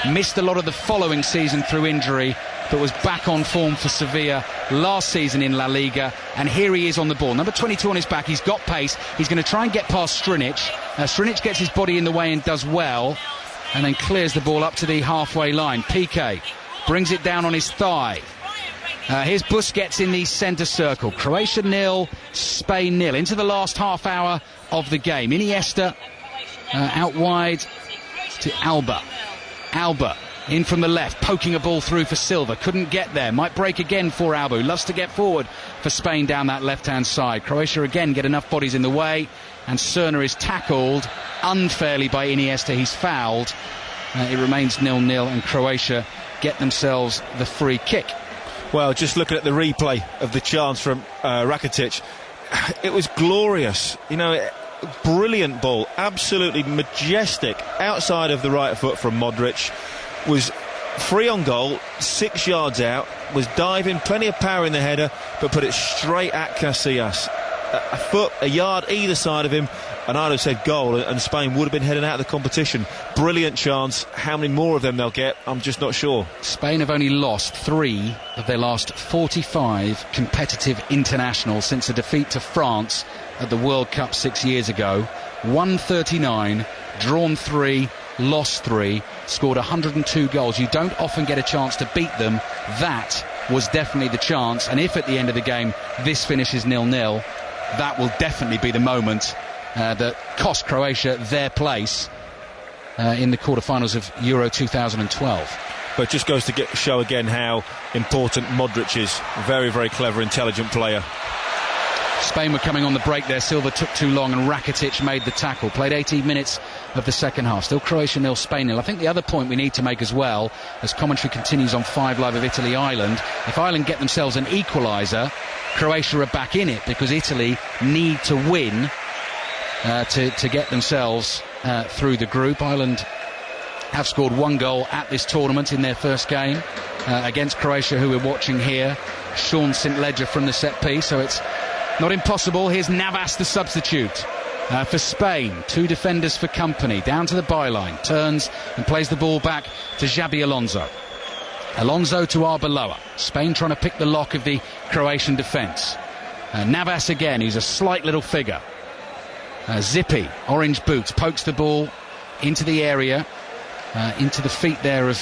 missed a lot of the following season through injury, but was back on form for Sevilla last season in La Liga, and here he is on the ball. Number 22 on his back, he's got pace, he's going to try and get past Strinic. Strinic gets his body in the way and does well, and then clears the ball up to the halfway line. Piqué brings it down on his thigh. Here's Busquets in the centre circle. Croatia 0, Spain 0. Into the last half hour of the game. Iniesta out wide to Alba. Alba in from the left, poking a ball through for Silva. Couldn't get there. Might break again for Alba, who loves to get forward for Spain down that left-hand side. Croatia again get enough bodies in the way, and Cerna is tackled unfairly by Iniesta. He's fouled. It remains 0-0, and Croatia get themselves the free kick. Well, just looking at the replay of the chance from Rakitic, it was glorious. You know, brilliant ball, absolutely majestic, outside of the right foot from Modric. Was free on goal, 6 yards out, was diving, plenty of power in the header, but put it straight at Casillas. A foot, a yard either side of him, and I'd have said goal, and Spain would have been heading out of the competition. Brilliant chance. How many more of them they'll get, I'm just not sure. Spain have only lost 3 of their last 45 competitive internationals since a defeat to France at the World Cup 6 years ago. 139, drawn 3, lost 3, scored 102 goals. You don't often get a chance to beat them. That was definitely the chance, and if at the end of the game this finishes 0-0, that will definitely be the moment that cost Croatia their place in the quarterfinals of Euro 2012. But it just goes to show again how important Modric is. Very, very clever, intelligent player. Spain were coming on the break there. Silva took too long and Rakitic made the tackle. Played 18 minutes of the second half. Still Croatia 0, Spain 0. I think the other point we need to make as well, as commentary continues on 5 Live of Italy-Ireland, if Ireland get themselves an equaliser, Croatia are back in it, because Italy need to win to get themselves through the group. Ireland have scored 1 goal at this tournament in their first game against Croatia, who we're watching here. Sean St Ledger from the set piece, so it's not impossible. Here's Navas, the substitute for Spain. 2 defenders for company. Down to the byline. Turns and plays the ball back to Xabi Alonso. Alonso to Arbeloa. Spain trying to pick the lock of the Croatian defence. Navas again, he's a slight little figure. Zippy, orange boots, pokes the ball into the area, into the feet there of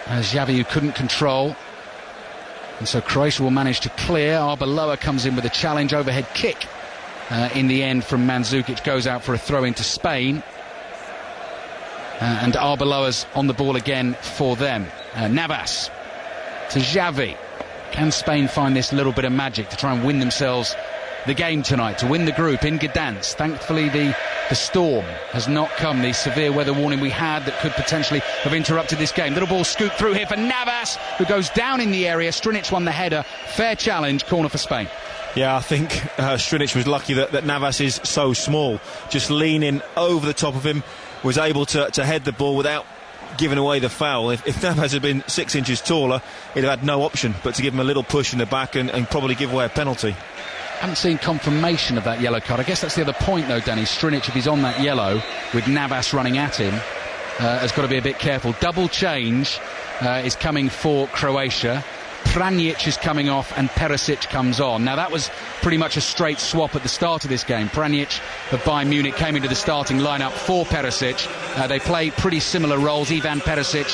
Xavi, who couldn't control. And so Croatia will manage to clear. Arbeloa comes in with a challenge, overhead kick in the end from Mandzukic, goes out for a throw into Spain. And Arbeloa's on the ball again for them. Navas to Xavi. Can Spain find this little bit of magic to try and win themselves the game tonight, to win the group in Gdansk? Thankfully the storm has not come, the severe weather warning we had that could potentially have interrupted this game. Little ball scooped through here for Navas, who goes down in the area. Strinic won the header. Fair challenge, corner for Spain. Yeah, I think Strinic was lucky that Navas is so small. Just leaning over the top of him, was able to head the ball without giving away the foul. If Navas had been 6 inches taller, he'd have had no option but to give him a little push in the back and probably give away a penalty. Haven't seen confirmation of that yellow card. I guess that's the other point, though, Danny. Strinic, if he's on that yellow with Navas running at him, has got to be a bit careful. Double change is coming for Croatia. Pranjic is coming off and Perisic comes on. Now, that was pretty much a straight swap at the start of this game. Pranjic of Bayern Munich came into the starting lineup for Perisic. They play pretty similar roles. Ivan Perisic,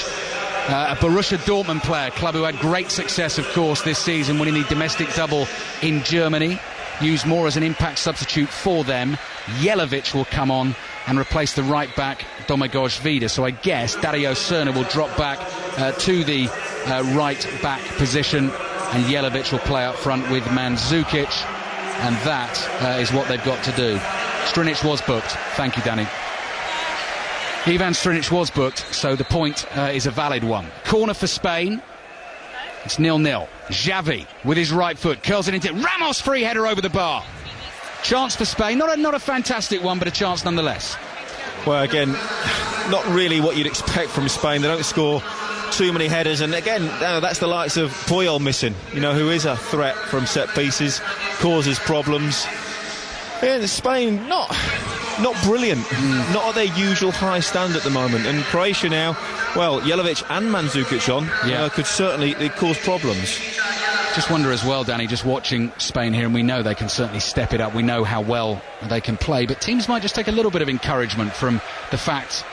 a Borussia Dortmund player, club who had great success, of course, this season, winning the domestic double in Germany. Used more as an impact substitute for them. Jelavic will come on and replace the right back Domagoj Vida. So I guess Dario Cerna will drop back to the right back position, and Jelavic will play up front with Mandzukic, and that is what they've got to do. Strinic was booked. Thank you, Danny. Ivan Strinic was booked, so the point is a valid one. Corner for Spain. It's 0-0. Xavi with his right foot curls it into Ramos, free header over the bar. Chance for Spain, not a fantastic one, but a chance nonetheless. Well, again, not really what you'd expect from Spain. They don't score too many headers, and again, that's the likes of Puyol missing, who is a threat from set pieces, causes problems. And Spain, not brilliant, not at their usual high stand at the moment. And Croatia now, well, Jelavic and Mandzukic on, could certainly cause problems. Just wonder as well, Danny, just watching Spain here, and we know they can certainly step it up. We know how well they can play, but teams might just take a little bit of encouragement from the fact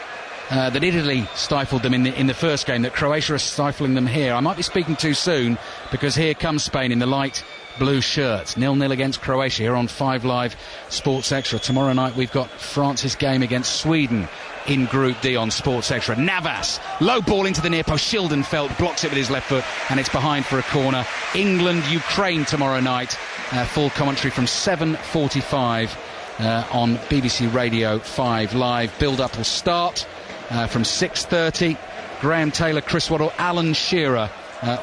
that Italy stifled them in the first game, that Croatia are stifling them here. I might be speaking too soon, because here comes Spain in the light blue shirts. 0-0 against Croatia here on 5 Live Sports Extra. Tomorrow night we've got France's game against Sweden in Group D on Sports Extra. Navas, low ball into the near post. Schildenfeld blocks it with his left foot, and it's behind for a corner. England-Ukraine tomorrow night. Full commentary from 7:45 on BBC Radio 5 Live. Build-up will start from 6:30. Graham Taylor, Chris Waddle, Alan Shearer,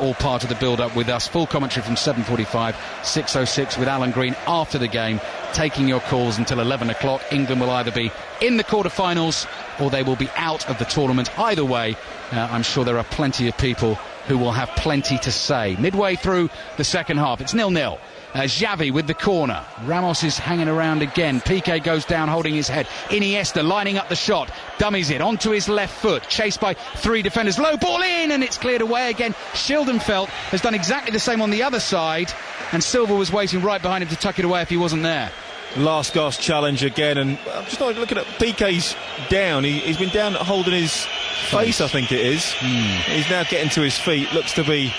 all part of the build-up with us. Full commentary from 7:45, 6:06 with Alan Green after the game, taking your calls until 11 o'clock. England will either be in the quarter-finals or they will be out of the tournament. Either way, I'm sure there are plenty of people who will have plenty to say. Midway through the second half, it's 0-0. Xavi with the corner. Ramos is hanging around again. Piqué goes down holding his head. Iniesta lining up the shot. Dummies it onto his left foot. Chased by 3 defenders. Low ball in, and it's cleared away again. Schildenfeld has done exactly the same on the other side, and Silva was waiting right behind him to tuck it away if he wasn't there. Last gasp challenge again, and I'm just not looking at Piqué's down. He's been down holding his face, I think it is. He's now getting to his feet. Looks to be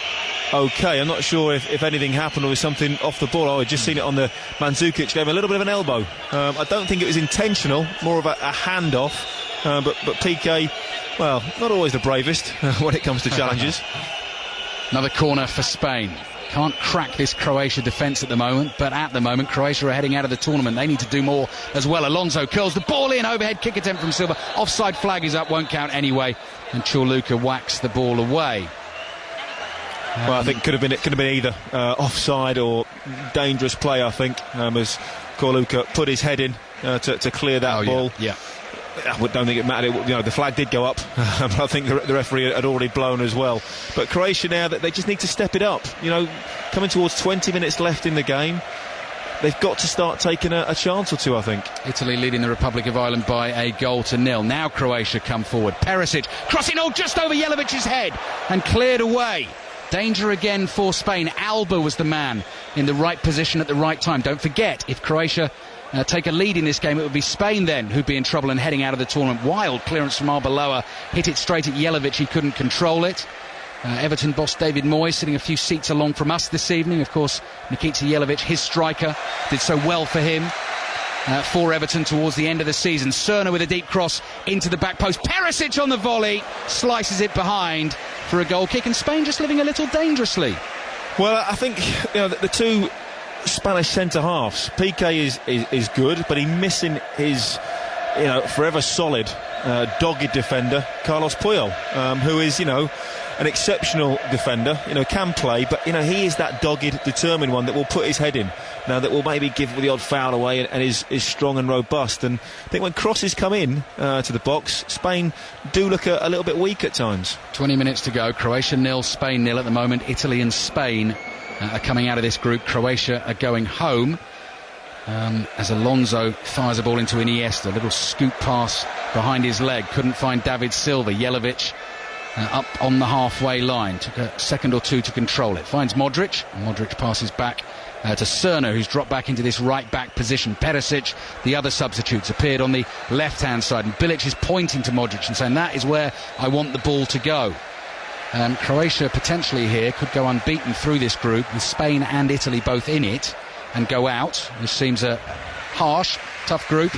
okay. I'm not sure if anything happened or was something off the ball. I've just seen it on the Mandzukic game, a little bit of an elbow. I don't think it was intentional, more of a handoff. But Piqué, well, not always the bravest when it comes to challenges. Another corner for Spain. Can't crack this Croatia defence at the moment, but at the moment Croatia are heading out of the tournament. They need to do more as well. Alonso curls the ball in, overhead kick attempt from Silva. Offside flag is up, won't count anyway, and Chorluka whacks the ball away. Well, I think it could have been either offside or dangerous play. I think as Chorluka put his head in to clear that ball. Yeah. I don't think it mattered. The flag did go up, but I think the referee had already blown as well. But Croatia now, that they just need to step it up. Coming towards 20 minutes left in the game, they've got to start taking a chance or two, I think. Italy leading the Republic of Ireland by 1-0. Now Croatia come forward. Perisic crossing just over Jelovic's head and cleared away. Danger again for Spain. Alba was the man in the right position at the right time. Don't forget, if Croatia take a lead in this game, it would be Spain then who'd be in trouble and heading out of the tournament. Wild clearance from Arbeloa, hit it straight at Jelavic. He couldn't control it. Everton boss David Moyes sitting a few seats along from us this evening. Of course, Nikita Jelavic, his striker, did so well for him. For Everton towards the end of the season. Cerner with a deep cross into the back post. Perisic on the volley, slices it behind for a goal kick, and Spain just living a little dangerously. Well, I think the two Spanish centre-halves, Piqué is good, but he's missing his forever solid dogged defender, Carlos Puyol, who is an exceptional defender, can play, but he is that dogged, determined one that will put his head in, now that will maybe give the odd foul away, and is strong and robust. And I think when crosses come in to the box, Spain do look a little bit weak at times. 20 minutes to go. Croatia 0, Spain 0 at the moment. Italy and Spain are coming out of this group. Croatia are going home as Alonso fires a ball into Iniesta. A little scoop pass behind his leg, couldn't find David Silva. Jelavic up on the halfway line, took a second or two to control it, finds Modric, and Modric passes back to Cerner, who's dropped back into this right back position. Perisic, the other substitutes, appeared on the left hand side, and Bilic is pointing to Modric and saying that is where I want the ball to go. Croatia potentially here could go unbeaten through this group, with Spain and Italy both in it, and go out. This seems a harsh, tough group,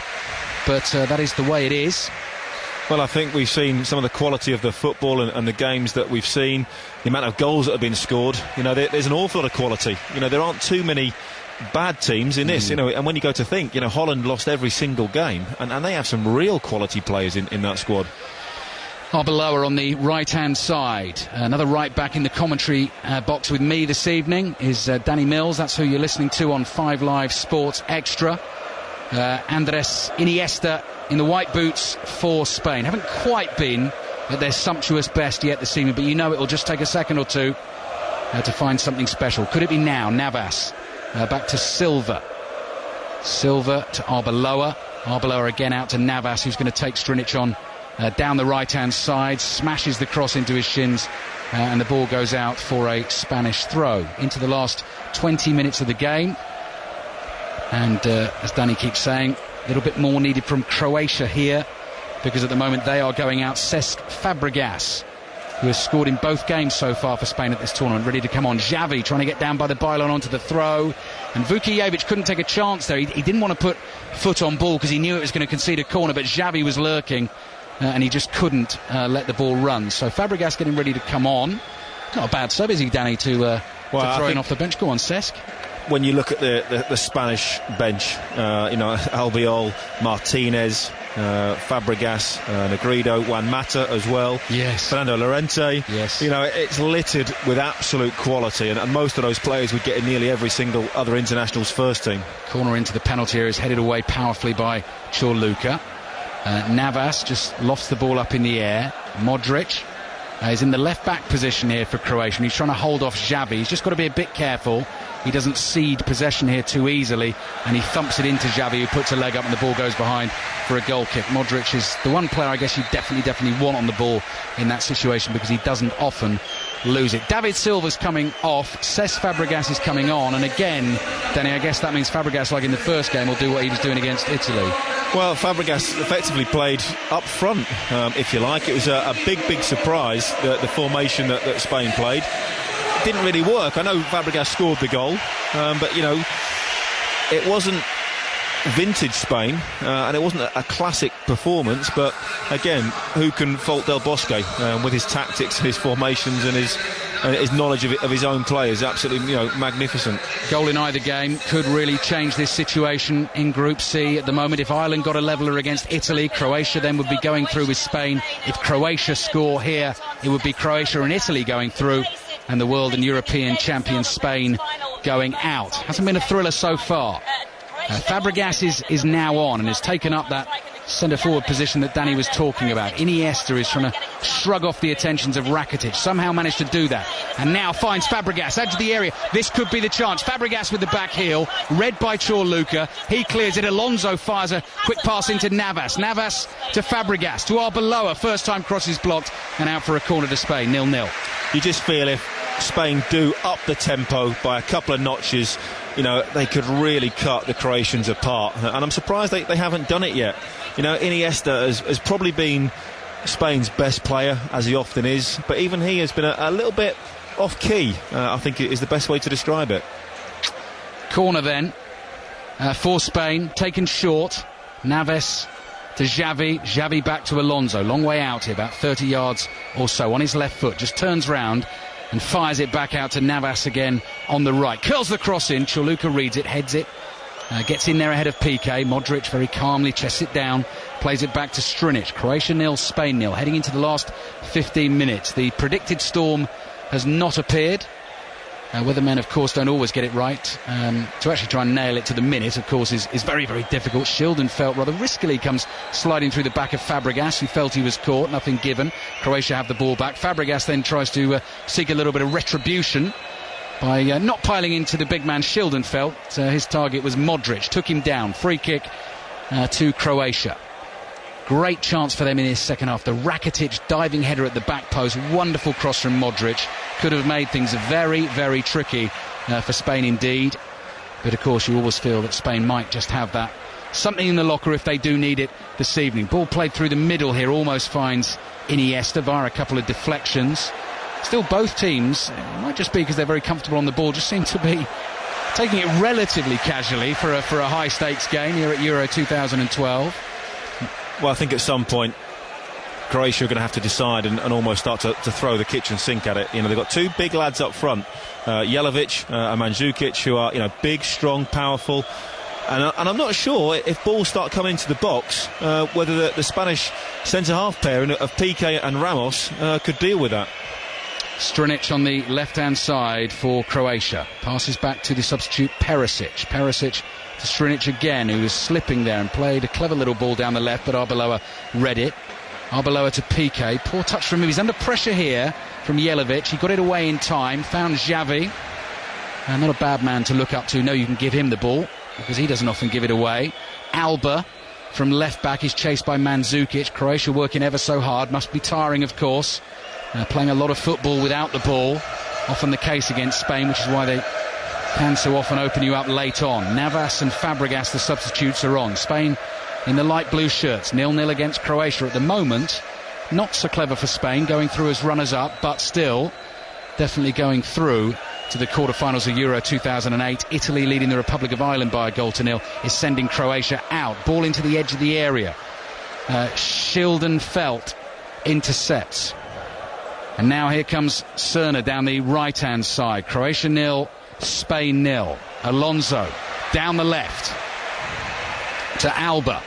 but that is the way it is. Well, I think we've seen some of the quality of the football and the games that we've seen, the amount of goals that have been scored. There's an awful lot of quality. There aren't too many bad teams in this, and when you go to think, Holland lost every single game, and they have some real quality players in that squad. Arbeloa on the right-hand side. Another right back in the commentary box with me this evening is Danny Mills. That's who you're listening to on 5 Live Sports Extra. Andres Iniesta in the white boots for Spain. Haven't quite been at their sumptuous best yet this evening, but you know it will just take a second or two to find something special. Could it be now? Navas back to Silva. Silva to Arbeloa. Arbeloa again out to Navas, who's going to take Strinic on down the right-hand side, smashes the cross into his shins, and the ball goes out for a Spanish throw. Into the last 20 minutes of the game, and as Danny keeps saying, a little bit more needed from Croatia here, because at the moment they are going out Cesc Fabregas, who has scored in both games so far for Spain at this tournament, ready to come on. Xavi trying to get down by the byline onto the throw, and Vukijevic couldn't take a chance there. He didn't want to put foot on ball because he knew it was going to concede a corner, but Xavi was lurking, and he just couldn't let the ball run. So Fabregas getting ready to come on. Not a bad sub, is he, Danny, to throw in off the bench? Go on, Cesc. When you look at the Spanish bench, Albiol, Martinez, Fabregas, Negredo, Juan Mata as well. Yes. Fernando Llorente. Yes. It's littered with absolute quality, and most of those players would get in nearly every single other international's first team. Corner into the penalty area is headed away powerfully by Chorluka. Navas just lofts the ball up in the air. Modric is in the left-back position here for Croatia, and he's trying to hold off Xavi. He's just got to be a bit careful. He doesn't cede possession here too easily, and he thumps it into Xavi, who puts a leg up and the ball goes behind for a goal kick. Modric is the one player I guess you definitely want on the ball in that situation, because he doesn't often lose it. David Silva's coming off, Cesc Fabregas is coming on, and again, Danny, I guess that means Fabregas, like in the first game, will do what he was doing against Italy. Well, Fabregas effectively played up front, if you like. It was a big surprise, the formation that Spain played. It didn't really work. I know Fabregas scored the goal, but it wasn't vintage Spain, and it wasn't a classic performance. But again, who can fault Del Bosque with his tactics, his formations, and his knowledge of his own players? Absolutely, magnificent. Goal in either game could really change this situation in Group C at the moment. If Ireland got a leveller against Italy, Croatia then would be going through with Spain. If Croatia score here, it would be Croatia and Italy going through, and the world and European champion Spain going out. Hasn't been a thriller so far. Fabregas is now on and has taken up that centre-forward position that Danny was talking about. Iniesta is trying to shrug off the attentions of Rakitic. Somehow managed to do that. And now finds Fabregas, edge of the area. This could be the chance. Fabregas with the back heel, read by Chorluka. He clears it. Alonso fires a quick pass into Navas. Navas to Fabregas, to Arbeloa. First time cross is blocked, and out for a corner to Spain, 0-0. You just feel if Spain do up the tempo by a couple of notches, they could really cut the Croatians apart. And I'm surprised they haven't done it yet. Iniesta has probably been Spain's best player, as he often is, but even he has been a little bit off-key, I think is the best way to describe it. Corner then for Spain, taken short. Navas to Xavi. Xavi back to Alonso. Long way out here, about 30 yards or so, on his left foot. Just turns round and fires it back out to Navas again on the right. Curls the cross in. Chorluka reads it, heads it. Gets in there ahead of Piqué. Modric very calmly chests it down, plays it back to Strinic. Croatia 0, Spain 0, heading into the last 15 minutes. The predicted storm has not appeared. Weathermen, of course, don't always get it right. To actually try and nail it to the minute, of course, is very difficult. Schildenfeld rather riskily comes sliding through the back of Fabregas, who felt he was caught, nothing given. Croatia have the ball back. Fabregas then tries to seek a little bit of retribution by not piling into the big man Schildenfeld. His target was Modric, took him down. Free kick to Croatia. Great chance for them in his second half. The Rakitic diving header at the back post. Wonderful cross from Modric. Could have made things very tricky for Spain indeed. But of course you always feel that Spain might just have that something in the locker if they do need it this evening. Ball played through the middle here, almost finds Iniesta via a couple of deflections. Still both teams, it might just be because they're very comfortable on the ball, just seem to be taking it relatively casually for a high stakes game here at Euro 2012. Well, I think at some point Croatia are going to have to decide and almost start to throw the kitchen sink at it. They've got two big lads up front, Jelavic and Mandzukic, who are big, strong, powerful. And I'm not sure if balls start coming into the box whether the Spanish centre-half pair of Piqué and Ramos could deal with that. Strinic on the left-hand side for Croatia. Passes back to the substitute Perisic. Perisic to Strinic again, who was slipping there and played a clever little ball down the left, but Arbeloa read it. Arbeloa to Piqué. Poor touch from him. He's under pressure here from Jelavic. He got it away in time. Found Xavi. Not a bad man to look up to. No, you can give him the ball because he doesn't often give it away. Alba from left back is chased by Mandzukic. Croatia working ever so hard. Must be tiring, of course. Playing a lot of football without the ball. Often the case against Spain, which is why they can so often open you up late on. Navas and Fabregas, the substitutes, are on. Spain in the light blue shirts. 0-0 against Croatia at the moment. Not so clever for Spain, going through as runners-up, but still definitely going through to the quarter-finals of Euro 2008. Italy, leading the Republic of Ireland by 1-0, is sending Croatia out. Ball into the edge of the area. Schildenfeld intercepts. And now here comes Cerna down the right-hand side. Croatia 0, Spain 0. Alonso down the left to Alba.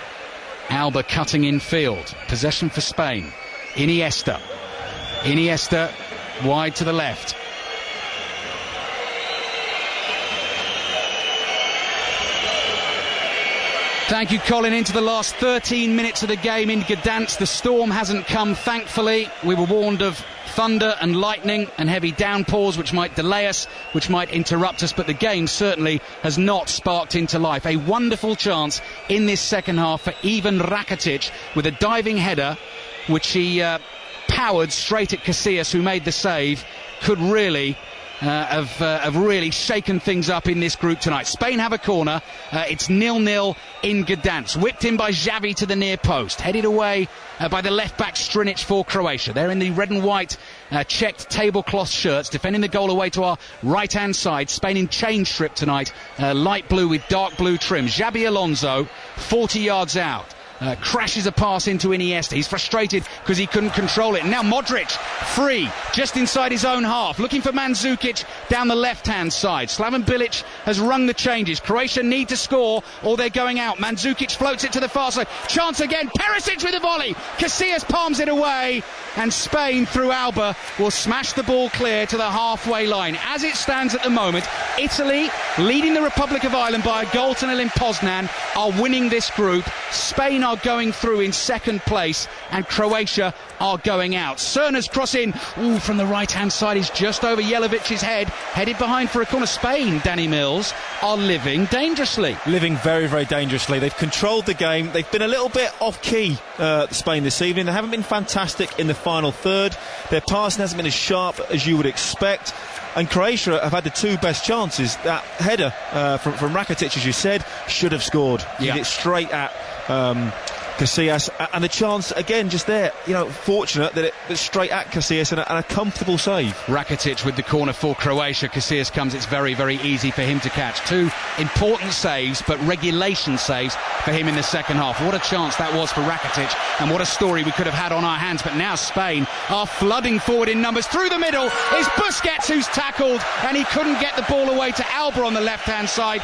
Alba cutting in field. Possession for Spain. Iniesta wide to the left. Thank you, Colin. Into the last 13 minutes of the game in Gdansk. The storm hasn't come, thankfully. We were warned of thunder and lightning and heavy downpours which might delay us, which might interrupt us, but the game certainly has not sparked into life. A wonderful chance in this second half for Ivan Rakitic with a diving header which he powered straight at Casillas, who made the save. Could really have really shaken things up in this group tonight. Spain have a corner. It's 0-0 in Gdansk. Whipped in by Xavi to the near post. Headed away by the left-back Strinic for Croatia. They're in the red and white checked tablecloth shirts, defending the goal away to our right-hand side. Spain in change strip tonight. Light blue with dark blue trim. Xabi Alonso, 40 yards out. Crashes a pass into Iniesta. He's frustrated because he couldn't control it. And now Modric, free, just inside his own half, looking for Mandzukic down the left-hand side. Slaven Bilic has rung the changes. Croatia need to score or they're going out. Mandzukic floats it to the far side. Chance again. Perisic with a volley. Casillas palms it away. And Spain, through Alba, will smash the ball clear to the halfway line. As it stands at the moment, Italy, leading the Republic of Ireland by 1-0 in Poznan, are winning this group. Spain are going through in second place and Croatia are going out. Cerna's cross in from the right hand side is just over Jelavic's head, headed behind for a corner. Spain, Danny Mills, are living dangerously. Living very, very dangerously. They've controlled the game. They've been a little bit off key, Spain, this evening. They haven't been fantastic in the final third. Their passing hasn't been as sharp as you would expect. And Croatia have had the two best chances. That header from Rakitic, as you said, should have scored. He hit it straight at Casillas, and the chance again just there, fortunate that it's straight at Casillas and a comfortable save. Rakitic with the corner for Croatia. Casillas comes, it's very, very easy for him to catch. Two important saves, but regulation saves for him in the second half. What a chance that was for Rakitic, and what a story we could have had on our hands. But now Spain are flooding forward in numbers. Through the middle is Busquets, who's tackled, and he couldn't get the ball away to Alba on the left-hand side.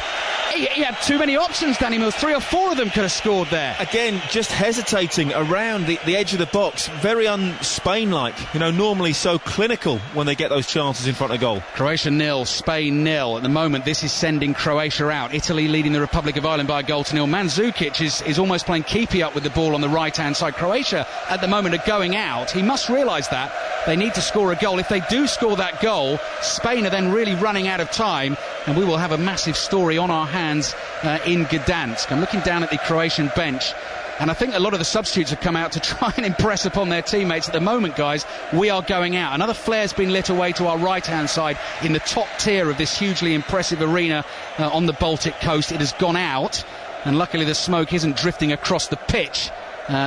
He had too many options, Danny Mills. 3 or 4 of them could have scored there. Again, just hesitating around the edge of the box. Very un-Spain-like. Normally so clinical when they get those chances in front of goal. Croatia 0, Spain 0. At the moment, this is sending Croatia out. Italy leading the Republic of Ireland by 1-0. Mandzukic is almost playing keepy up with the ball on the right-hand side. Croatia, at the moment, are going out. He must realise that. They need to score a goal. If they do score that goal, Spain are then really running out of time, and we will have a massive story on our hands in Gdansk. I'm looking down at the Croatian bench, and I think a lot of the substitutes have come out to try and impress upon their teammates. At the moment, guys, we are going out. Another flare's been lit away to our right-hand side in the top tier of this hugely impressive arena on the Baltic coast. It has gone out, and luckily the smoke isn't drifting across the pitch,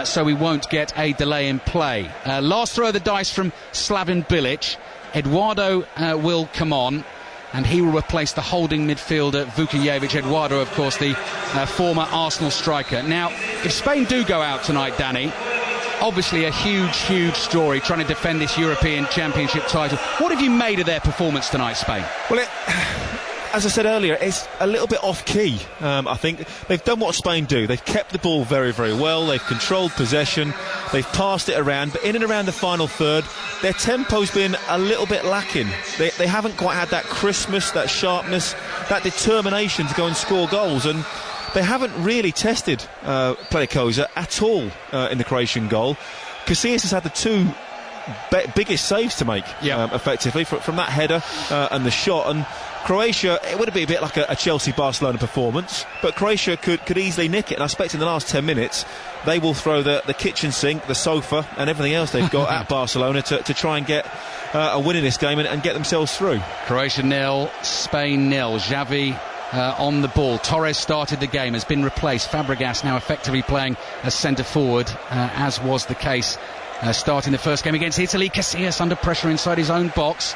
so we won't get a delay in play. Last throw of the dice from Slaven Bilic. Eduardo will come on, and he will replace the holding midfielder Vukojevic. Eduardo, of course, the former Arsenal striker. Now, if Spain do go out tonight, Danny, obviously a huge, huge story trying to defend this European Championship title. What have you made of their performance tonight, Spain? Well, as I said earlier, it's a little bit off-key. I think they've done what Spain do. They've kept the ball very, very well. They've controlled possession. They've passed it around. But in and around the final third, their tempo's been a little bit lacking. They haven't quite had that crispness, that sharpness, that determination to go and score goals. And they haven't really tested Plekoza at all in the Croatian goal. Casillas has had the two biggest saves to make, effectively, from that header and the shot. And Croatia, it would be a bit like a Chelsea-Barcelona performance, but Croatia could easily nick it. And I expect in the last 10 minutes they will throw the kitchen sink, the sofa and everything else they've got at Barcelona to try and get a win in this game and get themselves through. Croatia 0, Spain 0. Xavi on the ball. Torres started the game, has been replaced. Fabregas now effectively playing as centre forward, as was the case starting the first game against Italy. Casillas under pressure inside his own box.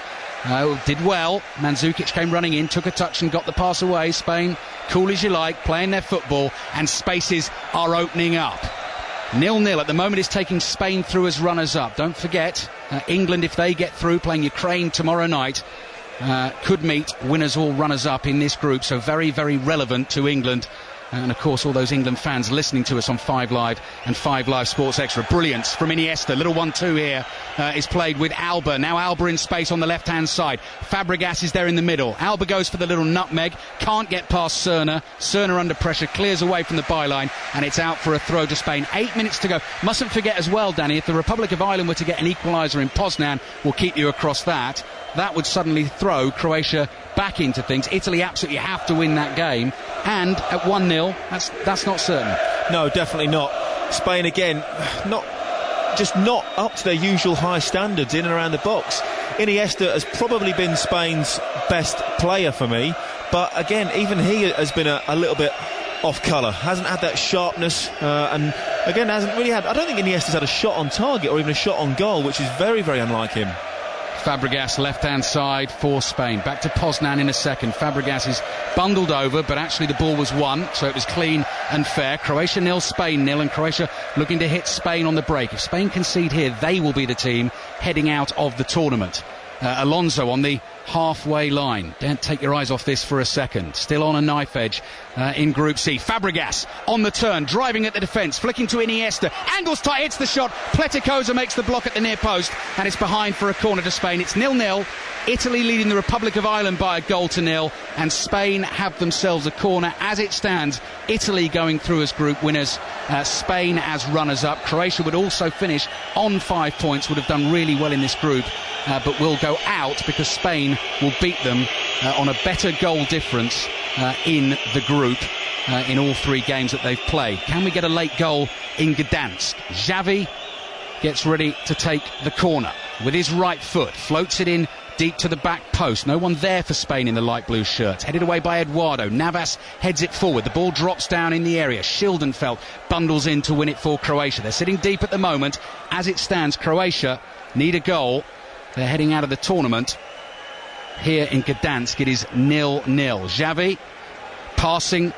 Did well. Mandzukic came running in, took a touch and got the pass away. Spain, cool as you like, playing their football, and spaces are opening up. 0-0 at the moment is taking Spain through as runners-up. Don't forget, England, if they get through, playing Ukraine tomorrow night, could meet winners or runners-up in this group. So very, very relevant to England. And of course all those England fans listening to us on 5 Live and 5 Live Sports Extra. Brilliance from Iniesta. Little 1-2 here is played with Alba. Now Alba in space on the left hand side. Fabregas is there in the middle. Alba goes for the little nutmeg, can't get past Cerna. Cerna under pressure, clears away from the byline, and it's out for a throw to Spain. 8 minutes to go. Mustn't forget as well, Danny, if the Republic of Ireland were to get an equaliser in Poznan, we'll keep you across that, that would suddenly throw Croatia back into things. Italy absolutely have to win that game, and at 1-0 that's not certain. No, definitely not. Spain again not up to their usual high standards in and around the box. Iniesta has probably been Spain's best player for me, but again even he has been a little bit off colour, hasn't had that sharpness, and again hasn't really had, I don't think Iniesta's had a shot on target or even a shot on goal, which is very, very unlike him. Fabregas left-hand side for Spain. Back to Poznan in a second. Fabregas is bundled over, but actually the ball was won, so it was clean and fair. Croatia 0, Spain 0, and Croatia looking to hit Spain on the break. If Spain concede here, they will be the team heading out of the tournament. Alonso on the halfway line. Don't take your eyes off this for a second. Still on a knife edge in Group C. Fabregas on the turn, driving at the defence, flicking to Iniesta. Angles tight, hits the shot. Pleticosa makes the block at the near post, and it's behind for a corner to Spain. It's 0-0. Italy leading the Republic of Ireland by a 0-0, and Spain have themselves a corner. As it stands, Italy going through as group winners, Spain as runners-up. Croatia would also finish on 5 points, would have done really well in this group, but will go out because Spain will beat them on a better goal difference in the group in all 3 games that they've played. Can we get a late goal in Gdansk? Xavi gets ready to take the corner with his right foot, floats it in deep to the back post. No one there for Spain in the light blue shirts. Headed away by Eduardo. Navas heads it forward. The ball drops down in the area. Schildenfeld bundles in to win it for Croatia. They're sitting deep at the moment. As it stands, Croatia need a goal. They're heading out of the tournament. Here in Gdansk, it is 0-0. Xavi passing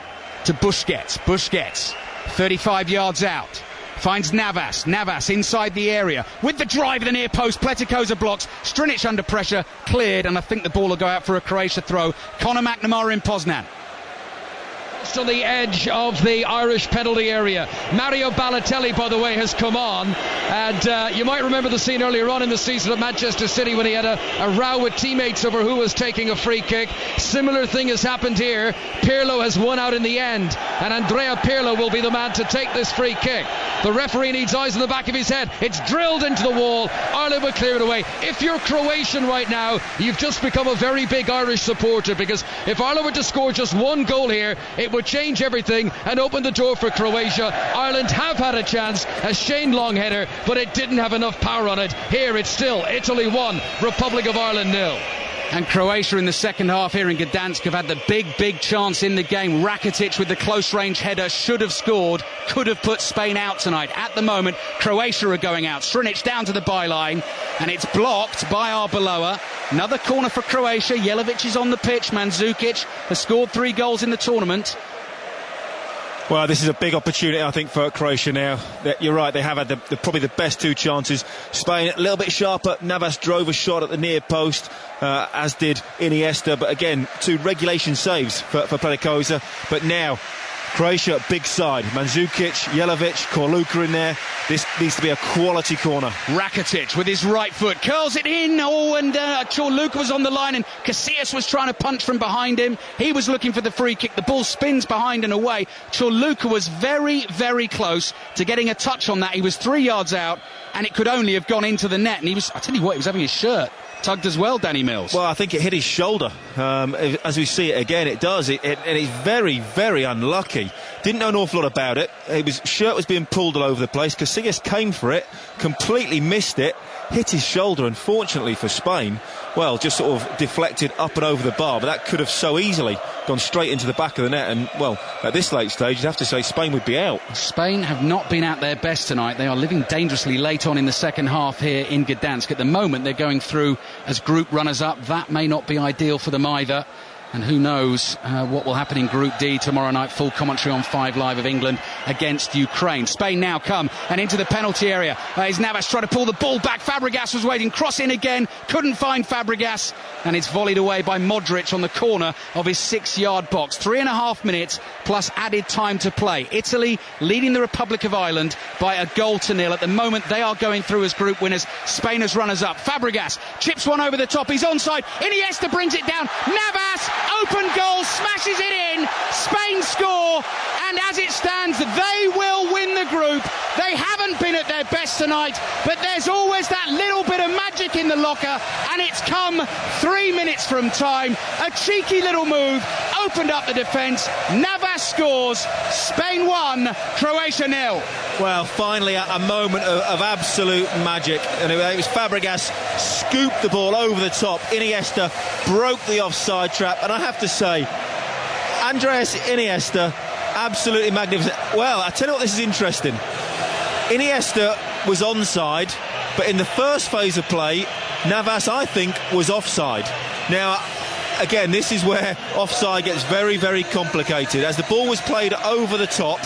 to Busquets. Busquets, 35 yards out. Finds Navas. Navas inside the area with the drive at the near post. Pleticosa blocks. Strinic under pressure. Cleared, and I think the ball will go out for a Croatia throw. Conor McNamara in Poznan. On the edge of the Irish penalty area. Mario Balotelli, by the way, has come on, and you might remember the scene earlier on in the season at Manchester City when he had a row with teammates over who was taking a free kick. Similar thing has happened here. Pirlo has won out in the end, and Andrea Pirlo will be the man to take this free kick. The referee needs eyes in the back of his head. It's drilled into the wall. Ireland will clear it away. If you're Croatian right now, you've just become a very big Irish supporter, because if Ireland were to score just 1 goal here, it would change everything and open the door for Croatia. Ireland have had a chance, a Shane Long header, but it didn't have enough power on it. Here it's still Italy 1, Republic of Ireland 0. And Croatia in the second half here in Gdansk have had the big chance in the game. Rakitic with the close range header should have scored, could have put Spain out tonight. At the moment, Croatia are going out. Strinic down to the byline, and it's blocked by Arbeloa. Another corner for Croatia. Jelavic is on the pitch. Mandzukic has scored 3 goals in the tournament. Well, this is a big opportunity, I think, for Croatia now. You're right, they have had probably the best 2 chances. Spain a little bit sharper. Navas drove a shot at the near post, as did Iniesta. But again, 2 regulation saves for Pleticosa. But now, Croatia, big side. Mandzukic, Jelavic, Korluka in there. This needs to be a quality corner. Rakitic with his right foot curls it in. Oh, and Korluka was on the line, and Casillas was trying to punch from behind him. He was looking for the free kick. The ball spins behind and away. Korluka was very, very close to getting a touch on that. He was 3 yards out, and it could only have gone into the net. And I tell you what, he was having his shirt tugged as well, Danny Mills. Well, I think it hit his shoulder. As we see it again, it does. And it's very, very unlucky. Didn't know an awful lot about it. His shirt was being pulled all over the place. Casillas came for it, completely missed it, hit his shoulder. Unfortunately for Spain, well, just sort of deflected up and over the bar. But that could have so easily gone straight into the back of the net. And, well, at this late stage, you'd have to say Spain would be out. Spain have not been at their best tonight. They are living dangerously late on in the second half here in Gdansk. At the moment, they're going through as group runners-up. That may not be ideal for them either. And who knows what will happen in Group D tomorrow night. Full commentary on 5 Live of England against Ukraine. Spain now come and into the penalty area. Is Navas trying to pull the ball back. Fabregas was waiting. Cross in again. Couldn't find Fabregas. And it's volleyed away by Modric on the corner of his 6-yard box. 3.5 minutes plus added time to play. Italy leading the Republic of Ireland by a 1-0. At the moment, they are going through as group winners. Spain as runners-up. Fabregas chips one over the top. He's onside. Iniesta brings it down. Navas, open goal, smashes it in. Spain score, and as it stands, they will win the group. They haven't been at their best tonight, but there's always that little bit of magic in the locker, and it's come 3 minutes from time. A cheeky little move opened up the defence. Navas scores. Spain 1, Croatia 0. Well, finally a moment of absolute magic. And it was Fabregas scooped the ball over the top. Iniesta broke the offside trap. And I have to say, Andres Iniesta, absolutely magnificent. Well, I tell you what, this is interesting. Iniesta was onside, but in the first phase of play, Navas, I think, was offside. Now, again, this is where offside gets very, very complicated. As the ball was played over the top,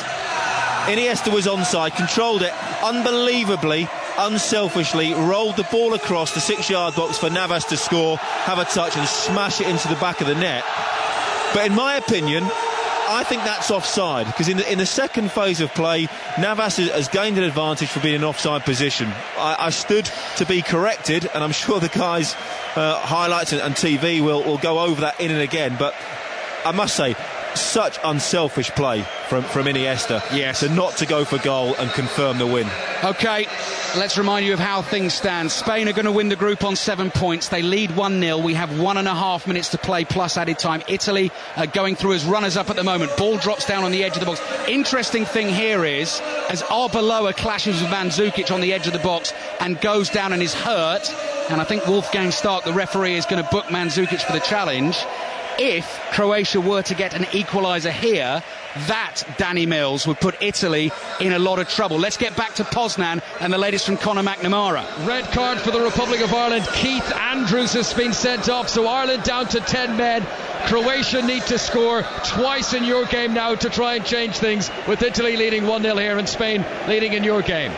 Iniesta was onside, controlled it unbelievably, unselfishly, rolled the ball across the 6-yard box for Navas to score, have a touch and smash it into the back of the net. But in my opinion, I think that's offside, because in the second phase of play, Navas has gained an advantage for being in offside position. I stood to be corrected, and I'm sure the guys highlights and TV will go over that in and again, but I must say, such unselfish play from Iniesta. Yes. To not to go for goal and confirm the win. OK, let's remind you of how things stand. Spain are going to win the group on 7 points. They lead 1-0. We have 1.5 minutes to play plus added time. Italy are going through as runners-up at the moment. Ball drops down on the edge of the box. Interesting thing here is, as Arbeloa clashes with Mandzukic on the edge of the box and goes down and is hurt, and I think Wolfgang Stark, the referee, is going to book Mandzukic for the challenge. If Croatia were to get an equaliser here, that, Danny Mills, would put Italy in a lot of trouble. Let's get back to Poznan and the latest from Conor McNamara. Red card for the Republic of Ireland. Keith Andrews has been sent off, so Ireland down to 10 men. Croatia need to score twice in your game now to try and change things, with Italy leading 1-0 here and Spain leading in your game.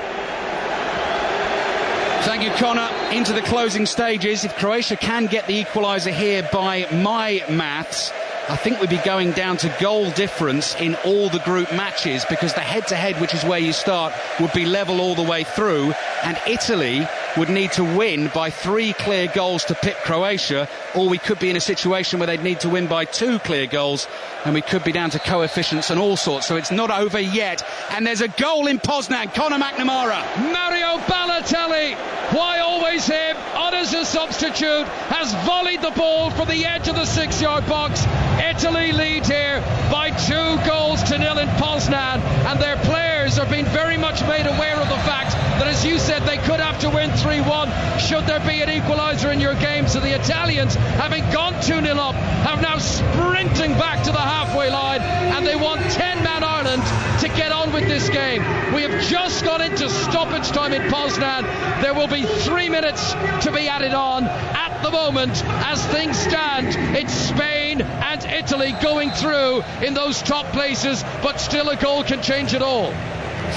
Thank you, Connor. Into the closing stages. If Croatia can get the equaliser here by my maths, I think we'd be going down to goal difference in all the group matches, because the head-to-head, which is where you start, would be level all the way through, and Italy would need to win by 3 clear goals to pip Croatia, or we could be in a situation where they'd need to win by 2 clear goals, and we could be down to coefficients and all sorts. So it's not over yet, and there's a goal in Poznan. Conor McNamara. Mario Balotelli, why always him, on as a substitute, has volleyed the ball from the edge of the 6-yard box. Italy lead here by 2-0 in Poznan, and their players are being very much made aware of the fact that, as you said, they could have to win 3-1 should there be an equaliser in your game. So the Italians, having gone 2-0 up, have now sprinting back to the halfway line, and they want 10-man Ireland to get on with this game. We have just gone into stoppage time in Poznan. There will be 3 minutes to be added on. At the moment, as things stand, it's Spain and Italy going through in those top places, but still a goal can change it all.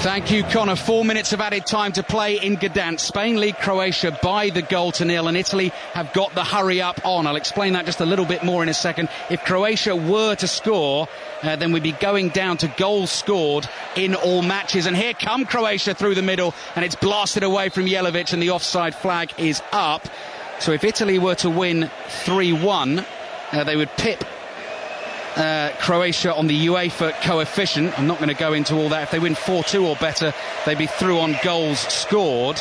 Thank you, Connor. 4 minutes of added time to play in Gdansk. Spain lead Croatia by the 0-0, and Italy have got the hurry up on. I'll explain that just a little bit more in a second. If Croatia were to score, then we'd be going down to goals scored in all matches. And here come Croatia through the middle, and it's blasted away from Jelavic, and the offside flag is up. So if Italy were to win 3-1, they would pip Croatia on the UEFA coefficient. I'm not going to go into all that. If they win 4-2 or better, they'd be through on goals scored.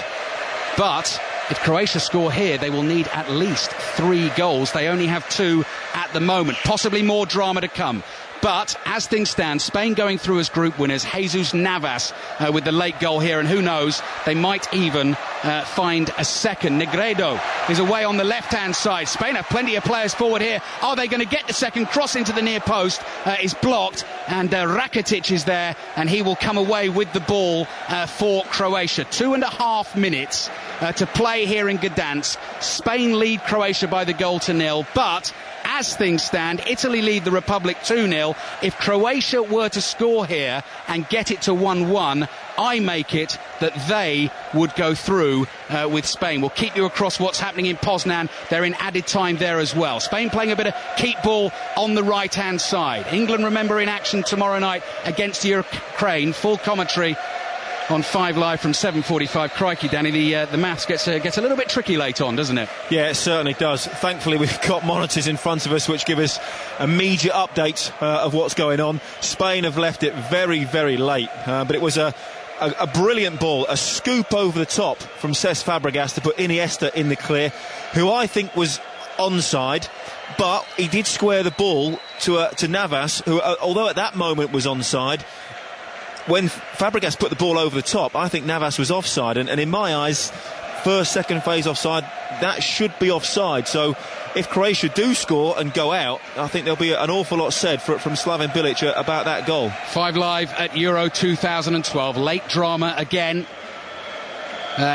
But if Croatia score here, they will need at least 3 goals. They only have 2 at the moment. Possibly more drama to come. But as things stand, Spain going through as group winners. Jesus Navas with the late goal here, and who knows, they might even find a second. Negredo is away on the left-hand side. Spain have plenty of players forward here. Are they going to get the second? Cross into the near post is blocked, and Rakitic is there, and he will come away with the ball for Croatia. 2.5 minutes to play here in Gdansk. Spain lead Croatia by the goal to 0, but as things stand, Italy lead the Republic 2-0. If Croatia were to score here and get it to 1-1, I make it that they would go through with Spain. We'll keep you across what's happening in Poznan. They're in added time there as well. Spain playing a bit of keep ball on the right-hand side. England, remember, in action tomorrow night against Ukraine. Full commentary on 5 Live from 7:45. Crikey, Danny, the maths gets a little bit tricky late on, doesn't it? Yeah, it certainly does. Thankfully, we've got monitors in front of us which give us immediate updates of what's going on. Spain have left it very, very late, but it was a brilliant ball, a scoop over the top from Cesc Fabregas to put Iniesta in the clear, who I think was onside, but he did square the ball to Navas, who, although at that moment was onside, when Fabregas put the ball over the top, I think Navas was offside, and in my eyes, first, second phase offside, that should be offside. So if Croatia do score and go out, I think there'll be an awful lot said from Slaven Bilic about that goal. 5 Live at Euro 2012. Late drama again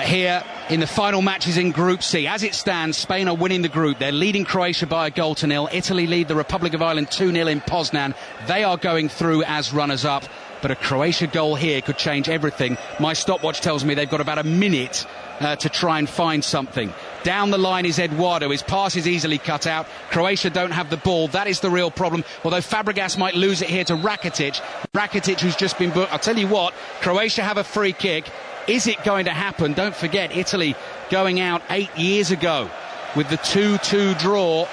here in the final matches in Group C. As it stands, Spain are winning the group. They're leading Croatia by a goal to 0. Italy lead the Republic of Ireland 2-0 in Poznan. They are going through as runners-up. But a Croatia goal here could change everything. My stopwatch tells me they've got about a minute to try and find something. Down the line is Eduardo. His pass is easily cut out. Croatia don't have the ball. That is the real problem. Although Fabregas might lose it here to Rakitic. Rakitic, who's just been booked. I'll tell you what, Croatia have a free kick. Is it going to happen? Don't forget, Italy going out 8 years ago with the 2-2 draw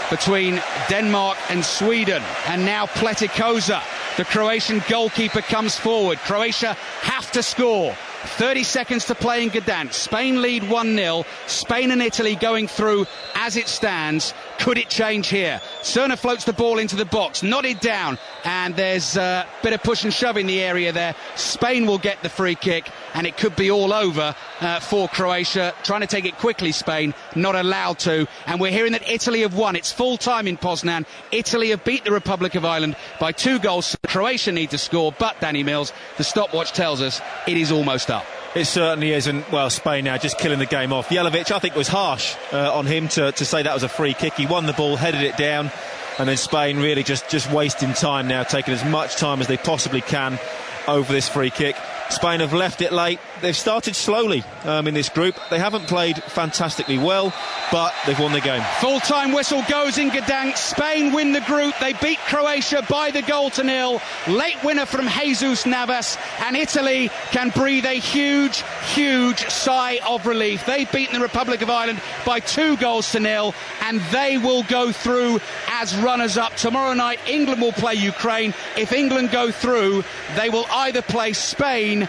between Denmark and Sweden. And now Pleticosa, the Croatian goalkeeper, comes forward. Croatia have to score. 30 seconds to play in Gdansk. Spain lead 1-0. Spain and Italy going through as it stands. Could it change here? Cerna floats the ball into the box, nodded down, and there's a bit of push and shove in the area there. Spain will get the free kick, and it could be all over for Croatia. Trying to take it quickly, Spain, not allowed to. And we're hearing that Italy have won. It's full time in Poznan. Italy have beat the Republic of Ireland by 2 goals. Croatia need to score, but Danny Mills, the stopwatch tells us it is almost up. It certainly is, and well, Spain now just killing the game off. Jelavic, I think, was harsh on him to say that was a free kick. He won the ball, headed it down, and then Spain really just wasting time now, taking as much time as they possibly can over this free kick. Spain have left it late. They've started slowly in this group. They haven't played fantastically well, but they've won the game. Full-time whistle goes in Gdansk. Spain win the group. They beat Croatia by the goal to 0. Late winner from Jesus Navas, and Italy can breathe a huge, huge sigh of relief. They've beaten the Republic of Ireland by 2 goals to 0, and they will go through as runners-up. Tomorrow night, England will play Ukraine. If England go through, they will either play Spain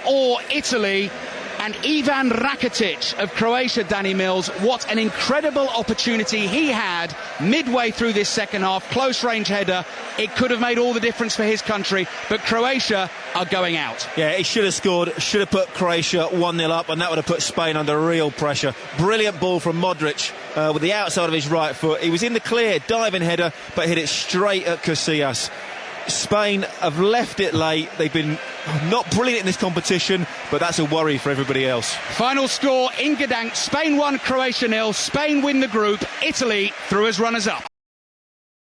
or Italy. And Ivan Rakitic of Croatia, Danny Mills, what an incredible opportunity he had midway through this second half. Close range header. It could have made all the difference for his country, but Croatia are going out. Yeah, he should have scored, should have put Croatia 1-0 up, and that would have put Spain under real pressure. Brilliant ball from Modric with the outside of his right foot. He was in the clear, diving header, but hit it straight at Casillas. Spain have left it late. They've been not brilliant in this competition, but that's a worry for everybody else. Final score in Gdansk: Spain 1, Croatia 0. Spain win the group. Italy through as runners-up.